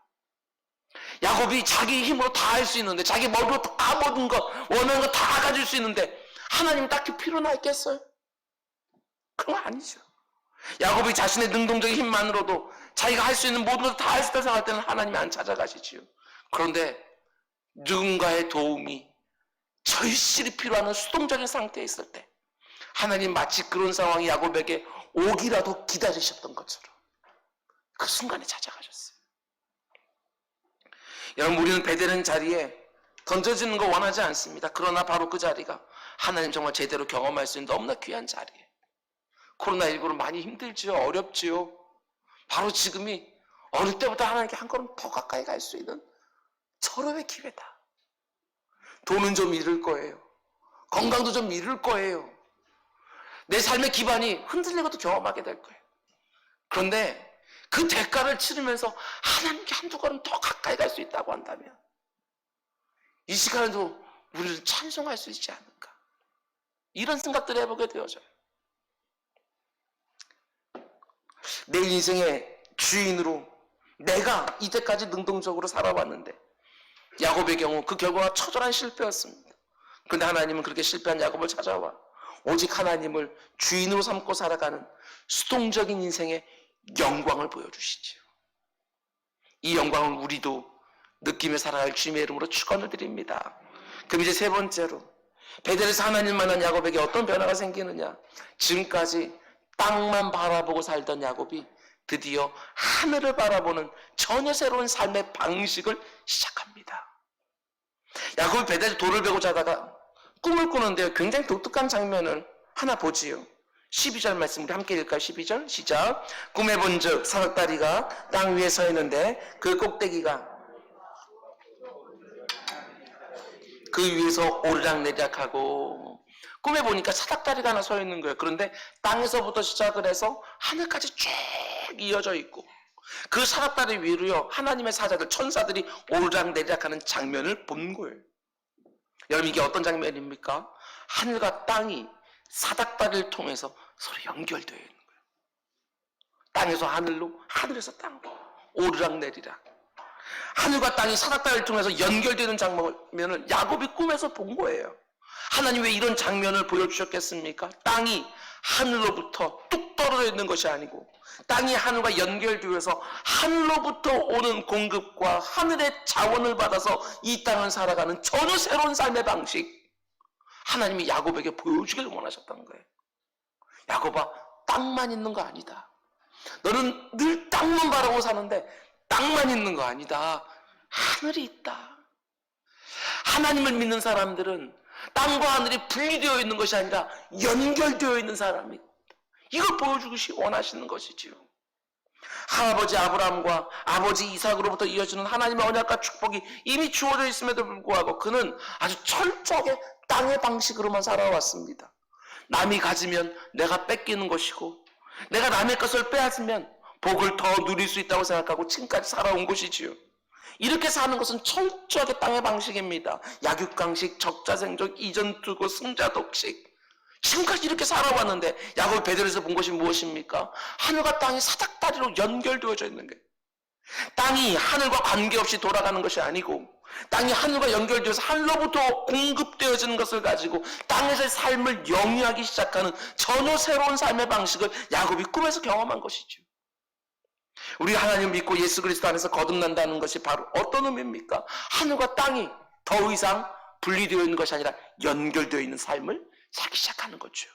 야곱이 자기 힘으로 다 할 수 있는데, 자기 머리로 다 모든 것, 원하는 거 다 가질 수 있는데 하나님 딱히 필요나 있겠어요? 그건 아니죠. 야곱이 자신의 능동적인 힘만으로도 자기가 할 수 있는 모든 것을 다 할 수 있다고 생각할 때는 하나님이 안 찾아가시지요. 그런데 누군가의 도움이 절실히 필요한 수동적인 상태에 있을 때 하나님 마치 그런 상황이 야곱에게 오기라도 기다리셨던 것처럼 그 순간에 찾아가셨어요. 여러분, 우리는 배되는 자리에 던져지는 거 원하지 않습니다. 그러나 바로 그 자리가 하나님 정말 제대로 경험할 수 있는 너무나 귀한 자리예요. 코로나19로 많이 힘들지요. 어렵지요. 바로 지금이 어릴 때보다 하나님께 한 걸음 더 가까이 갈 수 있는 서로의 기회다. 돈은 좀 잃을 거예요. 건강도 좀 잃을 거예요. 내 삶의 기반이 흔들리는 것도 경험하게 될 거예요. 그런데 그 대가를 치르면서 하나님께 한두 걸음 더 가까이 갈 수 있다고 한다면 이 시간에도 우리를 찬송할 수 있지 않을까, 이런 생각들을 해보게 되어져요. 내 인생의 주인으로 내가 이제까지 능동적으로 살아왔는데 야곱의 경우 그 결과가 처절한 실패였습니다. 그런데 하나님은 그렇게 실패한 야곱을 찾아와 오직 하나님을 주인으로 삼고 살아가는 수동적인 인생의 영광을 보여주시지요. 이 영광을 우리도 느끼며 살아갈 주님의 이름으로 축원을 드립니다. 그럼 이제 세 번째로, 베델에서 하나님 만난 야곱에게 어떤 변화가 생기느냐. 지금까지 땅만 바라보고 살던 야곱이 드디어 하늘을 바라보는 전혀 새로운 삶의 방식을 시작합니다. 야곱이 베델에서 돌을 베고 자다가 꿈을 꾸는데요, 굉장히 독특한 장면을 하나 보지요. 12절 말씀 우리 함께 읽을까요? 12절 시작. 꿈에 본즉 사닥다리가 땅 위에 서 있는데 그 꼭대기가 그 위에서 오르락내리락하고, 꿈에 보니까 사닥다리가 하나 서 있는 거예요. 그런데 땅에서부터 시작을 해서 하늘까지 쭉 이어져 있고 그 사닥다리 위로요 하나님의 사자들 천사들이 오르락내리락하는 장면을 본 거예요. 여러분, 이게 어떤 장면입니까? 하늘과 땅이 사닥다리를 통해서 서로 연결되어 있는 거예요. 땅에서 하늘로, 하늘에서 땅으로 오르락내리락. 하늘과 땅이 사닥다리를 통해서 연결되는 장면을 야곱이 꿈에서 본 거예요. 하나님 왜 이런 장면을 보여주셨겠습니까? 땅이 하늘로부터 뚝 떨어져 있는 것이 아니고 땅이 하늘과 연결되어서 하늘로부터 오는 공급과 하늘의 자원을 받아서 이 땅을 살아가는 전혀 새로운 삶의 방식, 하나님이 야곱에게 보여주길 원하셨다는 거예요. 야곱아, 땅만 있는 거 아니다. 너는 늘 땅만 바라보고 사는데 땅만 있는 거 아니다. 하늘이 있다. 하나님을 믿는 사람들은 땅과 하늘이 분리되어 있는 것이 아니라 연결되어 있는 사람이, 이걸 보여주기 원하시는 것이지요. 할아버지 아브라함과 아버지 이삭으로부터 이어지는 하나님의 언약과 축복이 이미 주어져 있음에도 불구하고 그는 아주 철저하게 땅의 방식으로만 살아왔습니다. 남이 가지면 내가 뺏기는 것이고 내가 남의 것을 빼앗으면 복을 더 누릴 수 있다고 생각하고 지금까지 살아온 것이지요. 이렇게 사는 것은 철저하게 땅의 방식입니다. 약육강식, 적자생존, 이전투고, 승자독식. 지금까지 이렇게 살아왔는데 야곱이 베델에서 본 것이 무엇입니까? 하늘과 땅이 사닥다리로 연결되어져 있는 거예요. 땅이 하늘과 관계없이 돌아가는 것이 아니고 땅이 하늘과 연결되어서 하늘로부터 공급되어지는 것을 가지고 땅에서의 삶을 영위하기 시작하는 전혀 새로운 삶의 방식을 야곱이 꿈에서 경험한 것이죠. 우리가 하나님을 믿고 예수 그리스도 안에서 거듭난다는 것이 바로 어떤 의미입니까? 하늘과 땅이 더 이상 분리되어 있는 것이 아니라 연결되어 있는 삶을 살기 시작하는 거죠.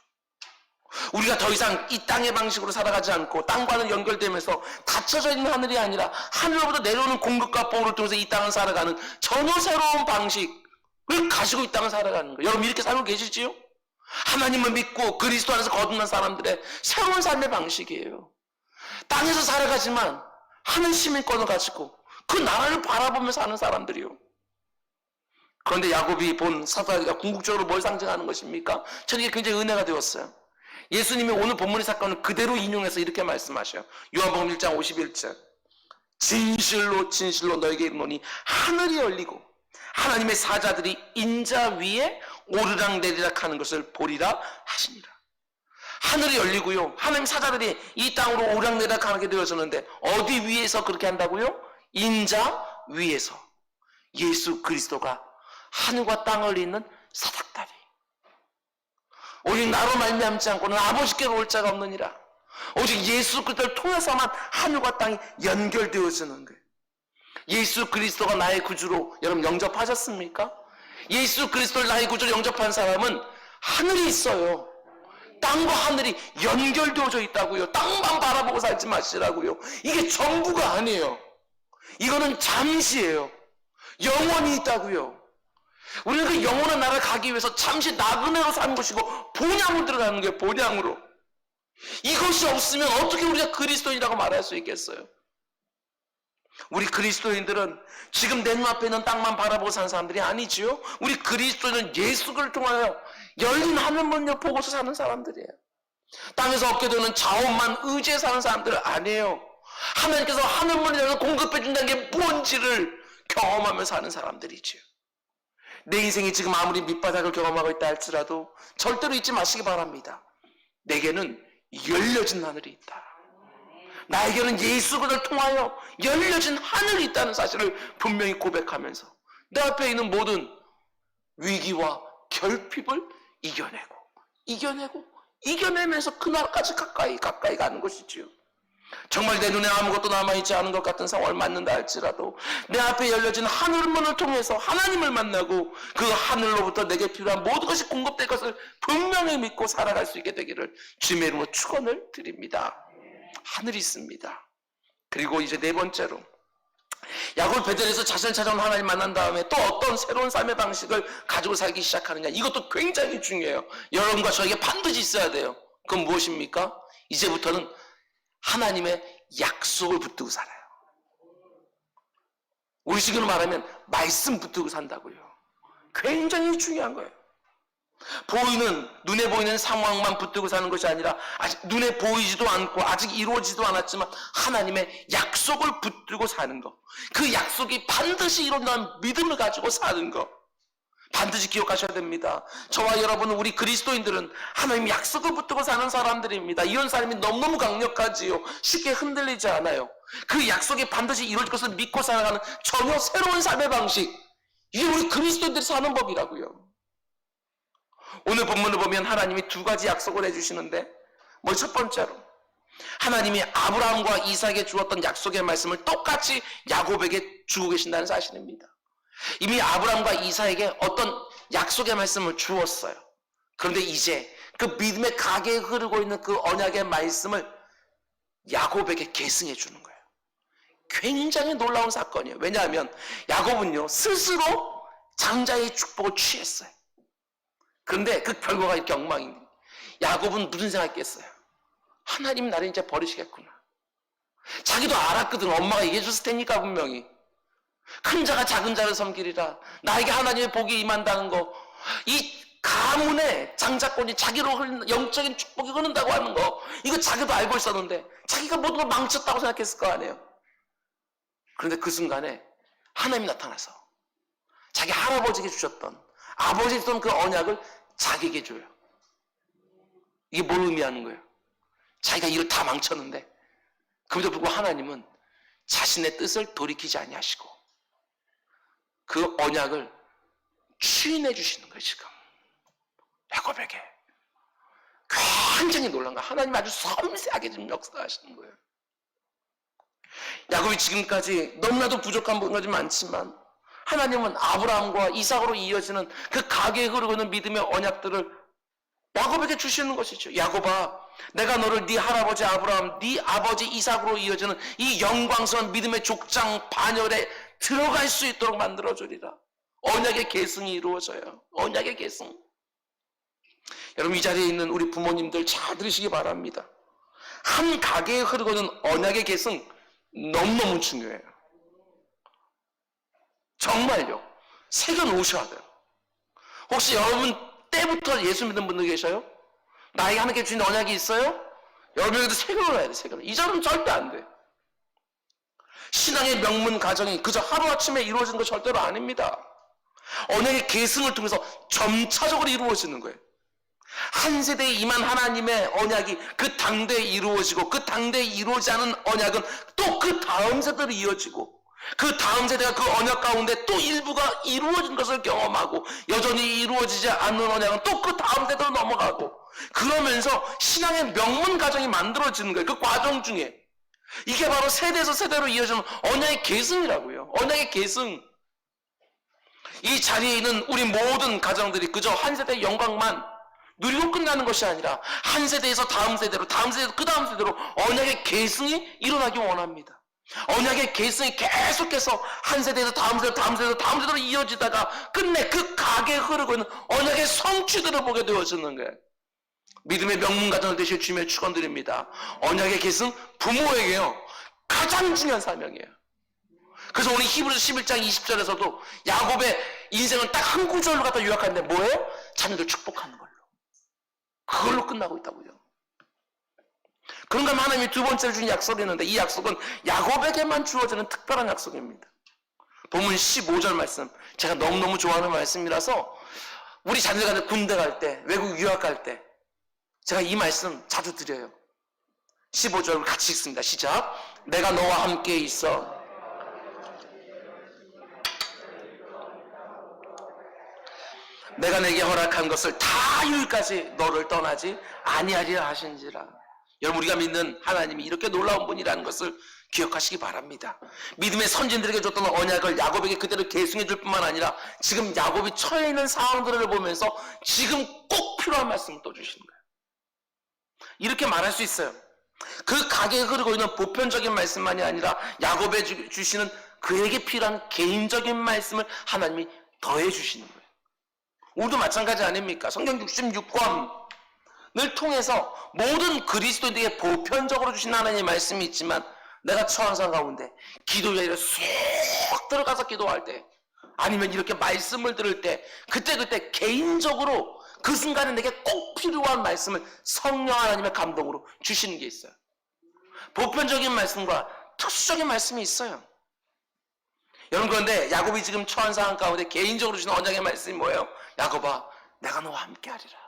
우리가 더 이상 이 땅의 방식으로 살아가지 않고 땅과는 연결되면서 닫혀져 있는 하늘이 아니라 하늘로부터 내려오는 공급과 보호를 통해서 이 땅을 살아가는 전혀 새로운 방식을 가지고 이 땅을 살아가는 거예요. 여러분, 이렇게 살고 계시지요? 하나님을 믿고 그리스도 안에서 거듭난 사람들의 새로운 삶의 방식이에요. 땅에서 살아가지만 하늘 시민권을 가지고 그 나라를 바라보면서 사는 사람들이요. 그런데 야곱이 본 사닥다리가 궁극적으로 뭘 상징하는 것입니까? 저는 이게 굉장히 은혜가 되었어요. 예수님이 오늘 본문의 사건을 그대로 인용해서 이렇게 말씀하셔요. 요한복음 1장 51절. 진실로 진실로 너에게 이르노니 하늘이 열리고 하나님의 사자들이 인자 위에 오르락내리락 하는 것을 보리라 하시니라. 하늘이 열리고요, 하나님 사자들이 이 땅으로 오르락내리락 하게 되어졌는데 어디 위에서 그렇게 한다고요? 인자 위에서. 예수 그리스도가 하늘과 땅을 잇는 사닥다리. 오직 나로 말미암지 않고는 아버지께로 올 자가 없느니라. 오직 예수 그리스도를 통해서만 하늘과 땅이 연결되어지는 거예요. 예수 그리스도가 나의 구주로 여러분 영접하셨습니까? 예수 그리스도를 나의 구주로 영접한 사람은 하늘이 있어요. 땅과 하늘이 연결되어져 있다고요. 땅만 바라보고 살지 마시라고요. 이게 전부가 아니에요. 이거는 잠시예요. 영원히 있다고요. 우리는 그 영원한 나라를 가기 위해서 잠시 나그네로 사는 것이고 본향으로 들어가는 거예요. 본향으로. 이것이 없으면 어떻게 우리가 그리스도인이라고 말할 수 있겠어요? 우리 그리스도인들은 지금 내 눈앞에 있는 땅만 바라보고 사는 사람들이 아니지요. 우리 그리스도인은 예수를 통하여 열린 하늘문을 보고서 사는 사람들이에요. 땅에서 얻게 되는 자원만 의지해 사는 사람들은 아니에요. 하나님께서 하늘문을 열어서 공급해 준다는 게 뭔지를 경험하며 사는 사람들이지요. 내 인생이 지금 아무리 밑바닥을 경험하고 있다 할지라도 절대로 잊지 마시기 바랍니다. 내게는 열려진 하늘이 있다. 나에게는 예수 그리스도를 통하여 열려진 하늘이 있다는 사실을 분명히 고백하면서 내 앞에 있는 모든 위기와 결핍을 이겨내면서 그날까지 가까이 가는 것이지요. 정말 내 눈에 아무것도 남아있지 않은 것 같은 상황을 맞는다 할지라도 내 앞에 열려진 하늘문을 통해서 하나님을 만나고 그 하늘로부터 내게 필요한 모든 것이 공급될 것을 분명히 믿고 살아갈 수 있게 되기를 주님의 이름으로 축원을 드립니다. 하늘이 있습니다. 그리고 이제 네 번째로 야곱 베델에서 자신을 찾아온 하나님 만난 다음에 또 어떤 새로운 삶의 방식을 가지고 살기 시작하느냐, 이것도 굉장히 중요해요. 여러분과 저에게 반드시 있어야 돼요. 그건 무엇입니까? 이제부터는 하나님의 약속을 붙들고 살아요. 우리 식으로 말하면 말씀 붙들고 산다고요. 굉장히 중요한 거예요. 눈에 보이는 상황만 붙들고 사는 것이 아니라 아직 눈에 보이지도 않고 아직 이루어지지도 않았지만 하나님의 약속을 붙들고 사는 것, 그 약속이 반드시 이룬다는 믿음을 가지고 사는 것, 반드시 기억하셔야 됩니다. 저와 여러분은, 우리 그리스도인들은 하나님 약속을 붙들고 사는 사람들입니다. 이런 사람이 너무너무 강력하지요. 쉽게 흔들리지 않아요. 그 약속이 반드시 이루어질 것을 믿고 살아가는 전혀 새로운 삶의 방식, 이게 우리 그리스도인들이 사는 법이라고요. 오늘 본문을 보면 하나님이 두 가지 약속을 해주시는데, 첫 번째로 하나님이 아브라함과 이삭에게 주었던 약속의 말씀을 똑같이 야곱에게 주고 계신다는 사실입니다. 이미 아브라함과 이삭에게 어떤 약속의 말씀을 주었어요. 그런데 이제 그 믿음의 가게에 흐르고 있는 그 언약의 말씀을 야곱에게 계승해 주는 거예요. 굉장히 놀라운 사건이에요. 왜냐하면 야곱은요, 스스로 장자의 축복을 취했어요. 그런데 그 결과가 이렇게 엉망인 거예요. 야곱은 무슨 생각했겠어요? 하나님 나를 이제 버리시겠구나. 자기도 알았거든. 엄마가 얘기해 줬을 테니까 분명히. 큰 자가 작은 자를 섬기리라. 나에게 하나님의 복이 임한다는 거. 이 가문의 장자권이 자기로 흐르는 영적인 축복이 흐른다고 하는 거, 이거 자기도 알고 있었는데 자기가 모든 걸 망쳤다고 생각했을 거 아니에요. 그런데 그 순간에 하나님이 나타나서 자기 할아버지에게 주셨던, 아버지에게 주던 그 언약을 자기에게 줘요. 이게 뭘 의미하는 거예요? 자기가 일을 다 망쳤는데 그럼에도 불구하고 하나님은 자신의 뜻을 돌이키지 아니하시고 그 언약을 추인해 주시는 거예요. 지금 야곱에게 굉장히 놀란 거예요. 하나님 아주 섬세하게 지금 역사하시는 거예요. 야곱이 지금까지 너무나도 부족한 부분이 많지만 하나님은 아브라함과 이삭으로 이어지는 그 가게에 흐르고 있는 믿음의 언약들을 야곱에게 주시는 것이죠. 야곱아, 내가 너를 네 할아버지 아브라함, 네 아버지 이삭으로 이어지는 이 영광스러운 믿음의 족장 반열에 들어갈 수 있도록 만들어주리라. 언약의 계승이 이루어져요. 언약의 계승. 여러분, 이 자리에 있는 우리 부모님들 잘 들으시기 바랍니다. 한 가게에 흐르고 있는 언약의 계승 너무너무 중요해요. 정말요. 새겨놓으셔야 돼요. 혹시 여러분 때부터 예수 믿는 분들 계셔요? 나에게 하나님께 주신 언약이 있어요? 여러분에게도 새겨놓아야 돼. 새겨놓아야 돼. 이자는 절대 안 돼. 신앙의 명문 가정이 그저 하루아침에 이루어지는 거 절대로 아닙니다. 언약의 계승을 통해서 점차적으로 이루어지는 거예요. 한 세대에 임한 하나님의 언약이 그 당대에 이루어지고, 그 당대에 이루어지지 않은 언약은 또 그 다음 세대로 이어지고, 그 다음 세대가 그 언약 가운데 또 일부가 이루어진 것을 경험하고, 여전히 이루어지지 않는 언약은 또 그 다음 세대로 넘어가고, 그러면서 신앙의 명문 가정이 만들어지는 거예요. 그 과정 중에. 이게 바로 세대에서 세대로 이어지는 언약의 계승이라고요. 언약의 계승. 이 자리에 있는 우리 모든 가정들이 그저 한 세대의 영광만 누리고 끝나는 것이 아니라 한 세대에서 다음 세대로, 다음 세대에서 그 다음 세대로 언약의 계승이 일어나기 원합니다. 언약의 계승이 계속해서 한 세대에서 다음 세대, 다음 세대, 다음 세대로 이어지다가 끝내 그 가게에 흐르고 있는 언약의 성취들을 보게 되어지는 거예요. 믿음의 명문 가정을 되실 주님의 축원드립니다. 언약의 계승, 부모에게요 가장 중요한 사명이에요. 그래서 오늘 히브리서 11장 20절에서도 야곱의 인생은 딱 한 구절로 갖다 요약하는데 뭐예요? 자녀들 축복하는 걸로. 그걸로 끝나고 있다고요. 그런가 하면 하나님이 두 번째로 준 약속이 있는데 이 약속은 야곱에게만 주어지는 특별한 약속입니다. 본문 15절 말씀, 제가 너무너무 좋아하는 말씀이라서 우리 자녀가 군대 갈 때, 외국 유학 갈 때 제가 이 말씀 자주 드려요. 15절 같이 읽습니다. 시작. 내가 너와 함께 있어 내가 내게 허락한 것을 다 이룰까지 너를 떠나지 아니하리라 하신지라. 여러분, 우리가 믿는 하나님이 이렇게 놀라운 분이라는 것을 기억하시기 바랍니다. 믿음의 선진들에게 줬던 언약을 야곱에게 그대로 계승해 줄 뿐만 아니라 지금 야곱이 처해 있는 상황들을 보면서 지금 꼭 필요한 말씀을 또 주시는 거예요. 이렇게 말할 수 있어요. 그 가게에 흐르고 있는 보편적인 말씀만이 아니라 야곱에 주시는 그에게 필요한 개인적인 말씀을 하나님이 더해 주시는 거예요. 우리도 마찬가지 아닙니까? 성경 66권을 통해서 모든 그리스도인에게 보편적으로 주신 하나님의 말씀이 있지만 내가 처한 상황 가운데 기도에 아니라 쏙 들어가서 기도할 때 아니면 이렇게 말씀을 들을 때 그때 개인적으로 그 순간에 내게 꼭 필요한 말씀을 성령 하나님의 감동으로 주시는 게 있어요. 보편적인 말씀과 특수적인 말씀이 있어요. 여러분, 그런데 야곱이 지금 처한 상황 가운데 개인적으로 주시는 언약의 말씀이 뭐예요? 야곱아, 내가 너와 함께 하리라.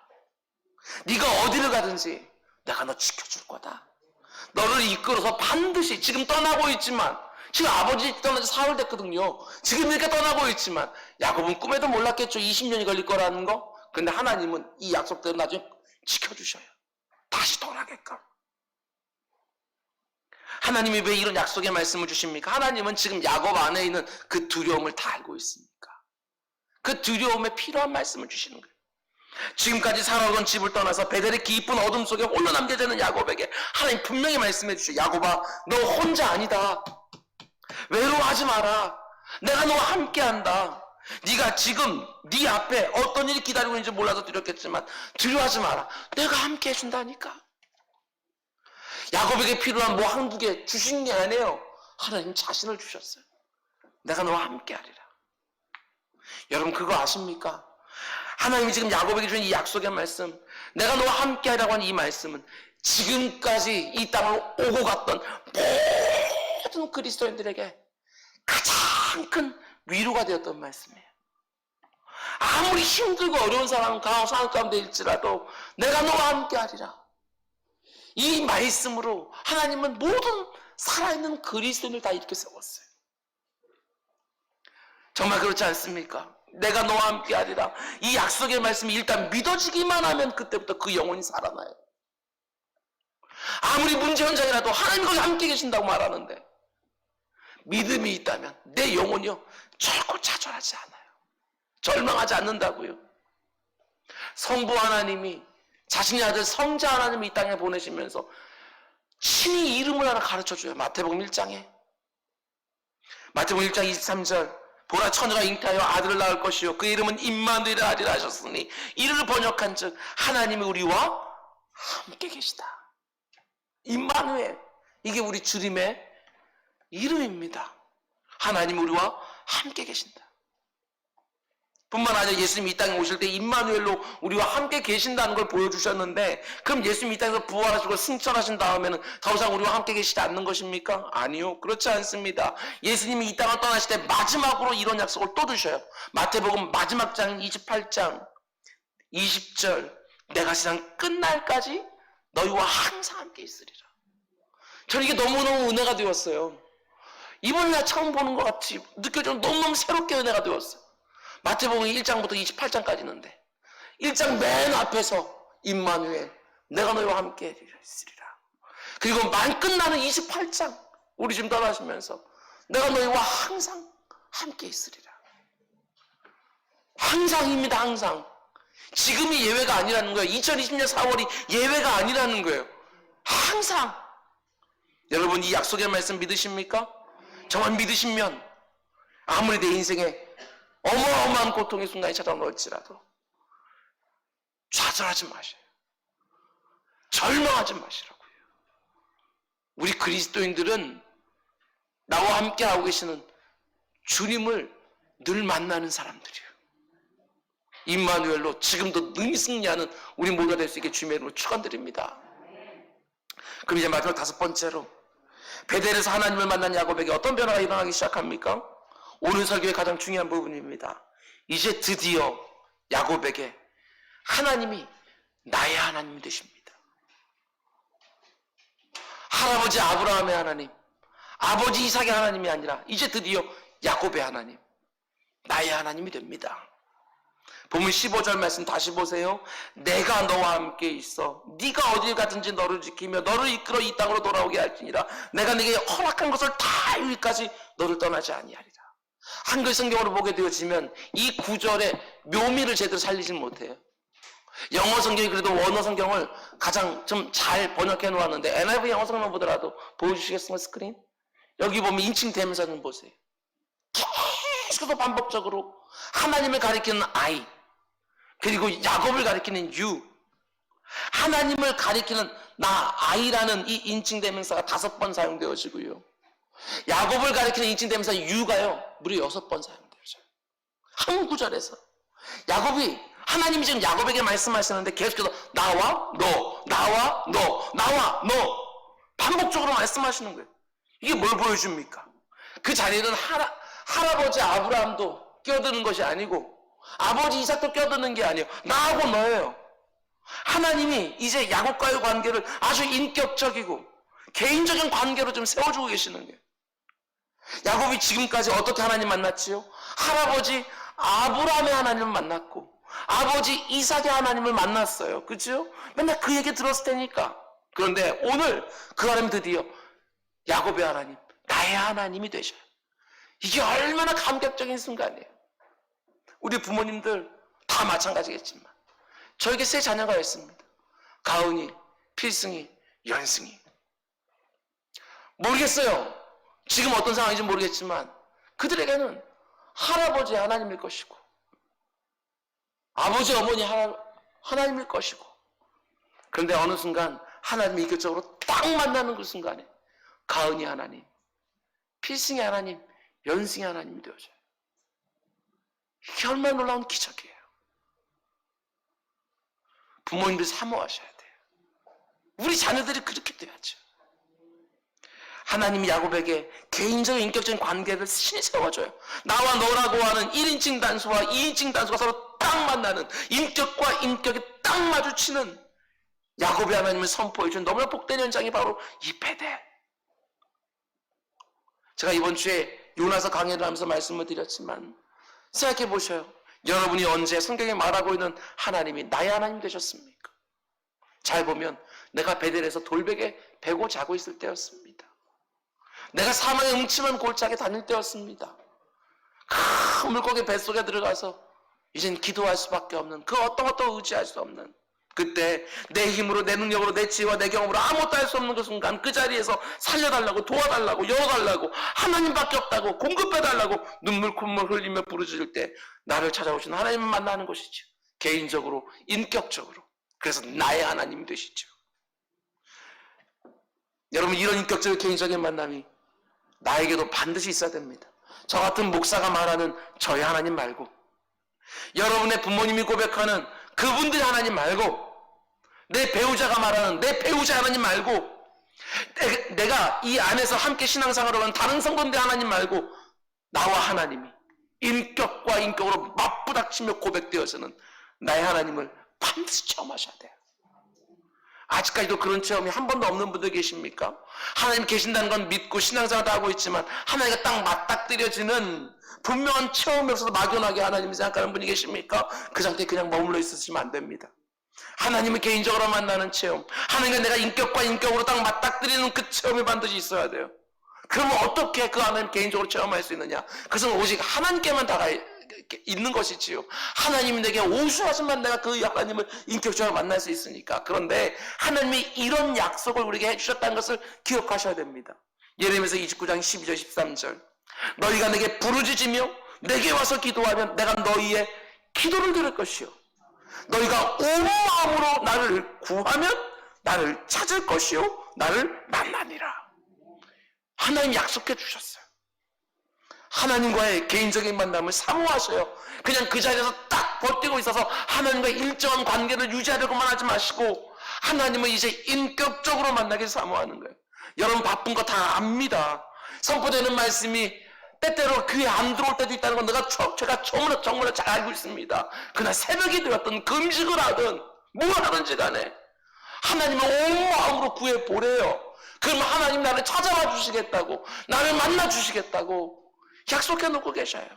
네가 어디를 가든지 내가 너 지켜줄 거다. 너를 이끌어서 반드시, 지금 떠나고 있지만, 지금 아버지 떠난 지 사흘 됐거든요. 지금 이렇게 떠나고 있지만 야곱은 꿈에도 몰랐겠죠. 20년이 걸릴 거라는 거. 근데 하나님은 이 약속대로 나중에 지켜주셔요. 다시 돌아가게끔. 하나님이 왜 이런 약속의 말씀을 주십니까? 하나님은 지금 야곱 안에 있는 그 두려움을 다 알고 있으니까. 그 두려움에 필요한 말씀을 주시는 거예요. 지금까지 살아오던 집을 떠나서 베델의 깊은 어둠 속에 홀로 남게 되는 야곱에게 하나님 분명히 말씀해 주시죠. 야곱아, 너 혼자 아니다. 외로워하지 마라. 내가 너와 함께한다. 네가 지금 네 앞에 어떤 일이 기다리고 있는지 몰라서 두렵겠지만 두려워하지 마라. 내가 함께 해준다니까. 야곱에게 필요한 뭐 한 두 개 주신 게 아니에요. 하나님 자신을 주셨어요. 내가 너와 함께 하리라. 여러분, 그거 아십니까? 하나님이 지금 야곱에게 주신 이 약속의 말씀, 내가 너와 함께 하라고 하는 이 말씀은 지금까지 이 땅을 오고 갔던 모든 그리스도인들에게 가장 큰 위로가 되었던 말씀이에요. 아무리 힘들고 어려운 상황 가운데 일지라도 내가 너와 함께 하리라. 이 말씀으로 하나님은 모든 살아있는 그리스도인을 다 이렇게 세웠어요. 정말 그렇지 않습니까? 내가 너와 함께 하리라. 이 약속의 말씀이 일단 믿어지기만 하면 그때부터 그 영혼이 살아나요. 아무리 문제 현장이라도 하나님과 함께 계신다고 말하는데 믿음이 있다면 내 영혼이요 결코 좌절하지 않아요. 절망하지 않는다고요. 성부 하나님이 자신의 아들 성자 하나님을 이 땅에 보내시면서 친히 이름을 하나 가르쳐줘요. 마태복음 1장 23절 보라, 처녀가 잉태하여 아들을 낳을 것이요 그 이름은 임마누엘이라 하리라 하셨으니 이를 번역한 즉 하나님이 우리와 함께 계시다. 임마누엘, 이게 우리 주님의 이름입니다. 하나님이 우리와 함께 계신다. 뿐만 아니라 예수님이 이 땅에 오실 때 임마누엘로 우리와 함께 계신다는 걸 보여주셨는데, 그럼 예수님이 이 땅에서 부활하시고 승천하신 다음에는 더 이상 우리와 함께 계시지 않는 것입니까? 아니요, 그렇지 않습니다. 예수님이 이 땅을 떠나실 때 마지막으로 이런 약속을 또 주셔요. 마태복음 마지막 장 28장 20절 내가 세상 끝날까지 너희와 항상 함께 있으리라. 저는 이게 너무너무 은혜가 되었어요. 이번에 나 처음 보는 것 같이 느껴지는 너무너무 새롭게 은혜가 되었어요. 마태복음 1장부터 28장까지 있는데 1장 맨 앞에서 임마누엘, 내가 너희와 함께 있으리라. 그리고 만 끝나는 28장 우리 지금 떠나시면서 내가 너희와 항상 함께 있으리라. 항상입니다. 항상. 지금이 예외가 아니라는 거예요. 2020년 4월이 예외가 아니라는 거예요. 항상. 여러분, 이 약속의 말씀 믿으십니까? 정말 믿으시면 아무리 내 인생에 어마어마한 고통의 순간이 찾아올지라도 좌절하지 마세요. 절망하지 마시라고요. 우리 그리스도인들은 나와 함께 하고 계시는 주님을 늘 만나는 사람들이에요. 임마누엘로 지금도 능히 승리하는 우리 모두가 될 수 있게 주님의 이름으로 축원드립니다. 그럼 이제 마지막 5번째로, 베델에서 하나님을 만난 야곱에게 어떤 변화가 일어나기 시작합니까? 오늘 설교의 가장 중요한 부분입니다. 이제 드디어 야곱에게 하나님이 나의 하나님이 되십니다. 할아버지 아브라함의 하나님, 아버지 이삭의 하나님이 아니라 이제 드디어 야곱의 하나님, 나의 하나님이 됩니다. 보면 15절 말씀 다시 보세요. 내가 너와 함께 있어 네가 어딜 가든지 너를 지키며 너를 이끌어 이 땅으로 돌아오게 할지니라. 내가 네게 허락한 것을 다 이루기까지 너를 떠나지 아니하리라. 한글 성경으로 보게 되어지면 이 구절의 묘미를 제대로 살리지 못해요. 영어 성경이 그래도 원어 성경을 가장 좀 잘 번역해 놓았는데, NIV 영어 성경 보더라도 보여주시겠습니까? 스크린? 여기 보면 인칭 대명사 좀 보세요. 계속해서 반복적으로 하나님을 가리키는 I, 그리고 야곱을 가리키는 you, 하나님을 가리키는 나 I라는 이 인칭 대명사가 5번 사용되어지고요, 야곱을 가리키는 인칭 대명사 you가요 무려 6번 사용되어져요. 한 구절에서 야곱이, 하나님이 지금 야곱에게 말씀하시는데 계속해서 나와 너, 나와 너, 나와 너 반복적으로 말씀하시는 거예요. 이게 뭘 보여줍니까? 그 자리에는 할아버지 아브라함도 끼어드는 것이 아니고 아버지 이삭도 끼어드는 게 아니에요. 나하고 너예요. 하나님이 이제 야곱과의 관계를 아주 인격적이고 개인적인 관계로 좀 세워주고 계시는 거예요. 야곱이 지금까지 어떻게 하나님 만났지요? 할아버지 아브라함의 하나님을 만났고 아버지 이삭의 하나님을 만났어요. 그죠? 맨날 그 얘기 들었을 테니까. 그런데 오늘 그 하나님 드디어 야곱의 하나님, 나의 하나님이 되셔요. 이게 얼마나 감격적인 순간이에요. 우리 부모님들 다 마찬가지겠지만 저에게 3 자녀가 있습니다. 가은이, 필승이, 연승이. 모르겠어요. 지금 어떤 상황인지 모르겠지만 그들에게는 할아버지 하나님일 것이고 아버지 어머니 하나님일 것이고, 그런데 어느 순간 하나님이 인격적으로 딱 만나는 그 순간에 가은이 하나님, 필승이 하나님, 연승이 하나님이 되어져요. 이게 얼마나 놀라운 기적이에요. 부모님들 사모하셔야 돼요. 우리 자녀들이 그렇게 돼야죠. 하나님이 야곱에게 개인적인 인격적인 관계를 신이 세워줘요. 나와 너라고 하는 1인칭 단수와 2인칭 단수가 서로 딱 만나는, 인격과 인격이 딱 마주치는 야곱의 하나님을 선포해준 너무나 복된 현장이 바로 이 베델. 제가 이번 주에 요나서 강의를 하면서 말씀을 드렸지만 생각해 보셔요. 여러분이 언제 성경에 말하고 있는 하나님이 나의 하나님 되셨습니까? 잘 보면 내가 베델에서 돌베개 베고 자고 있을 때였습니다. 내가 사망의 음침한 골짜기에 다닐 때였습니다. 큰 물고기 뱃속에 들어가서 이젠 기도할 수밖에 없는, 그 어떤 것도 의지할 수 없는, 그때 내 힘으로, 내 능력으로, 내 지혜와 내 경험으로 아무것도 할 수 없는 그 순간, 그 자리에서 살려달라고, 도와달라고, 열어달라고, 하나님밖에 없다고, 공급해달라고 눈물 콧물 흘리며 부르짖을 때 나를 찾아오신 하나님을 만나는 것이죠. 개인적으로, 인격적으로. 그래서 나의 하나님이 되시죠. 여러분, 이런 인격적인 개인적인 만남이 나에게도 반드시 있어야 됩니다. 저 같은 목사가 말하는 저의 하나님 말고, 여러분의 부모님이 고백하는 그분들의 하나님 말고, 내 배우자가 말하는 내 배우자 하나님 말고, 내가 이 안에서 함께 신앙생활을 하는 다른 성도들의 하나님 말고, 나와 하나님이 인격과 인격으로 맞부닥치며 고백되어서는 나의 하나님을 반드시 체험하셔야 돼요. 아직까지도 그런 체험이 한 번도 없는 분들 계십니까? 하나님 계신다는 건 믿고 신앙생활도 하고 있지만 하나님과 딱 맞닥뜨려지는 분명한 체험이 없어서 막연하게 하나님을 생각하는 분이 계십니까? 그 상태에 그냥 머물러 있으시면 안 됩니다. 하나님을 개인적으로 만나는 체험, 하나님과 내가 인격과 인격으로 딱 맞닥뜨리는 그 체험이 반드시 있어야 돼요. 그러면 어떻게 그 하나님 개인적으로 체험할 수 있느냐? 그것은 오직 하나님께만 다가 있는 것이지요. 하나님이 내게 오수하시면 내가 그 하나님을 인격적으로 만날 수 있으니까. 그런데 하나님이 이런 약속을 우리에게 해주셨다는 것을 기억하셔야 됩니다. 예레미야서 29장 12절 13절, 너희가 내게 부르짖으며 내게 와서 기도하면 내가 너희의 기도를 들을 것이요, 너희가 온 마음으로 나를 구하면 나를 찾을 것이요 나를 만나니라. 하나님 약속해 주셨어요. 하나님과의 개인적인 만남을 사모하셔요. 그냥 그 자리에서 딱 버티고 있어서 하나님과의 일정한 관계를 유지하려고만 하지 마시고 하나님을 이제 인격적으로 만나길 사모하는 거예요. 여러분 바쁜 거 다 압니다. 선포되는 말씀이 때때로 귀에 안 들어올 때도 있다는 건 제가 정말 잘 알고 있습니다. 그러나 새벽이 되었든 금식을 하든 뭘 하든지 간에 하나님을 온 마음으로 구해보래요. 그럼 하나님 나를 찾아와 주시겠다고, 나를 만나 주시겠다고 약속해 놓고 계셔요.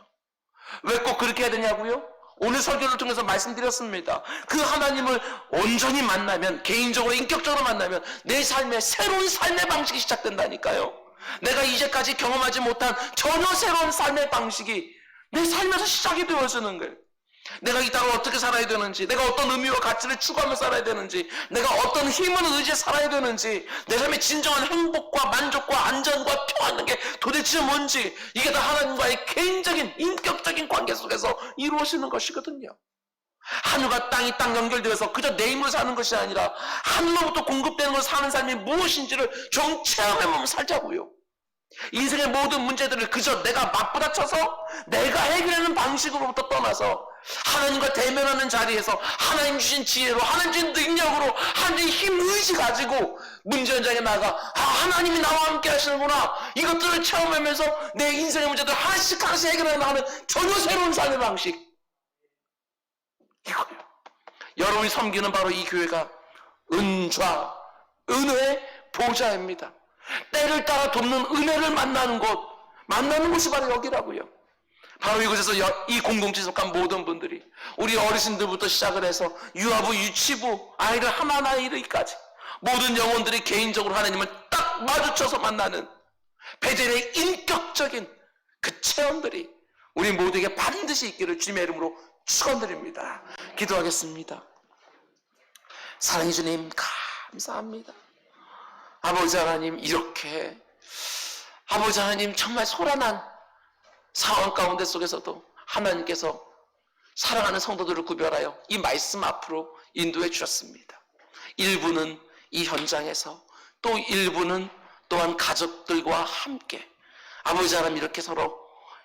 왜 꼭 그렇게 해야 되냐고요? 오늘 설교를 통해서 말씀드렸습니다. 그 하나님을 온전히 만나면, 개인적으로 인격적으로 만나면 내 삶에 새로운 삶의 방식이 시작된다니까요. 내가 이제까지 경험하지 못한 전혀 새로운 삶의 방식이 내 삶에서 시작이 되어지는 거예요. 내가 이 땅을 어떻게 살아야 되는지, 내가 어떤 의미와 가치를 추구하며 살아야 되는지, 내가 어떤 힘을 의지해 살아야 되는지, 내 삶의 진정한 행복과 만족과 안전과 평안한 게 도대체 뭔지, 이게 다 하나님과의 개인적인 인격적인 관계 속에서 이루어지는 것이거든요. 하늘과 땅이 딱 연결되어서 그저 내 힘으로 사는 것이 아니라 하늘로부터 공급되는 걸 사는 삶이 무엇인지를 좀 체험해보면 살자고요. 인생의 모든 문제들을 그저 내가 맞부닥쳐서 내가 해결하는 방식으로부터 떠나서 하나님과 대면하는 자리에서 하나님 주신 지혜로, 하나님 주신 능력으로, 하나님 힘, 의지 가지고 문제 현장에 나가 하나님이 나와 함께 하시는구나, 이것들을 체험하면서 내 인생의 문제들 하나씩 해결해 나가는 전혀 새로운 삶의 방식, 이거예요. 여러분이 섬기는 바로 이 교회가 은좌, 은혜의 보좌입니다. 때를 따라 돕는 은혜를 만나는 곳이 바로 여기라고요. 바로 이곳에서 이 공동체에 속한 모든 분들이, 우리 어르신들부터 시작을 해서 유아부, 유치부, 아이들 하나하나 이르기까지 모든 영혼들이 개인적으로 하나님을 딱 마주쳐서 만나는 베델의 인격적인 그 체험들이 우리 모두에게 반드시 있기를 주님의 이름으로 축원드립니다. 기도하겠습니다. 사랑해 주님, 감사합니다. 아버지 하나님, 이렇게 아버지 하나님 정말 소란한 상황 가운데 속에서도 하나님께서 사랑하는 성도들을 구별하여 이 말씀 앞으로 인도해 주셨습니다. 일부는 이 현장에서, 또 일부는 또한 가족들과 함께 아버지 하나님 이렇게 서로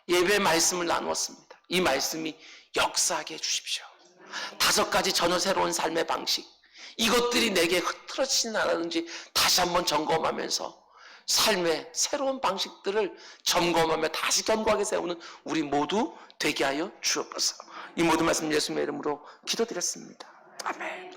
예배 말씀을 나누었습니다. 이 말씀이 역사하게 해주십시오. 5가지 전혀 새로운 삶의 방식, 이것들이 내게 흐트러지진 않았는지 다시 한번 점검하면서 삶의 새로운 방식들을 점검하며 다시 견고하게 세우는 우리 모두 되게 하여 주옵소서. 이 모든 말씀 예수님의 이름으로 기도드렸습니다. 아멘.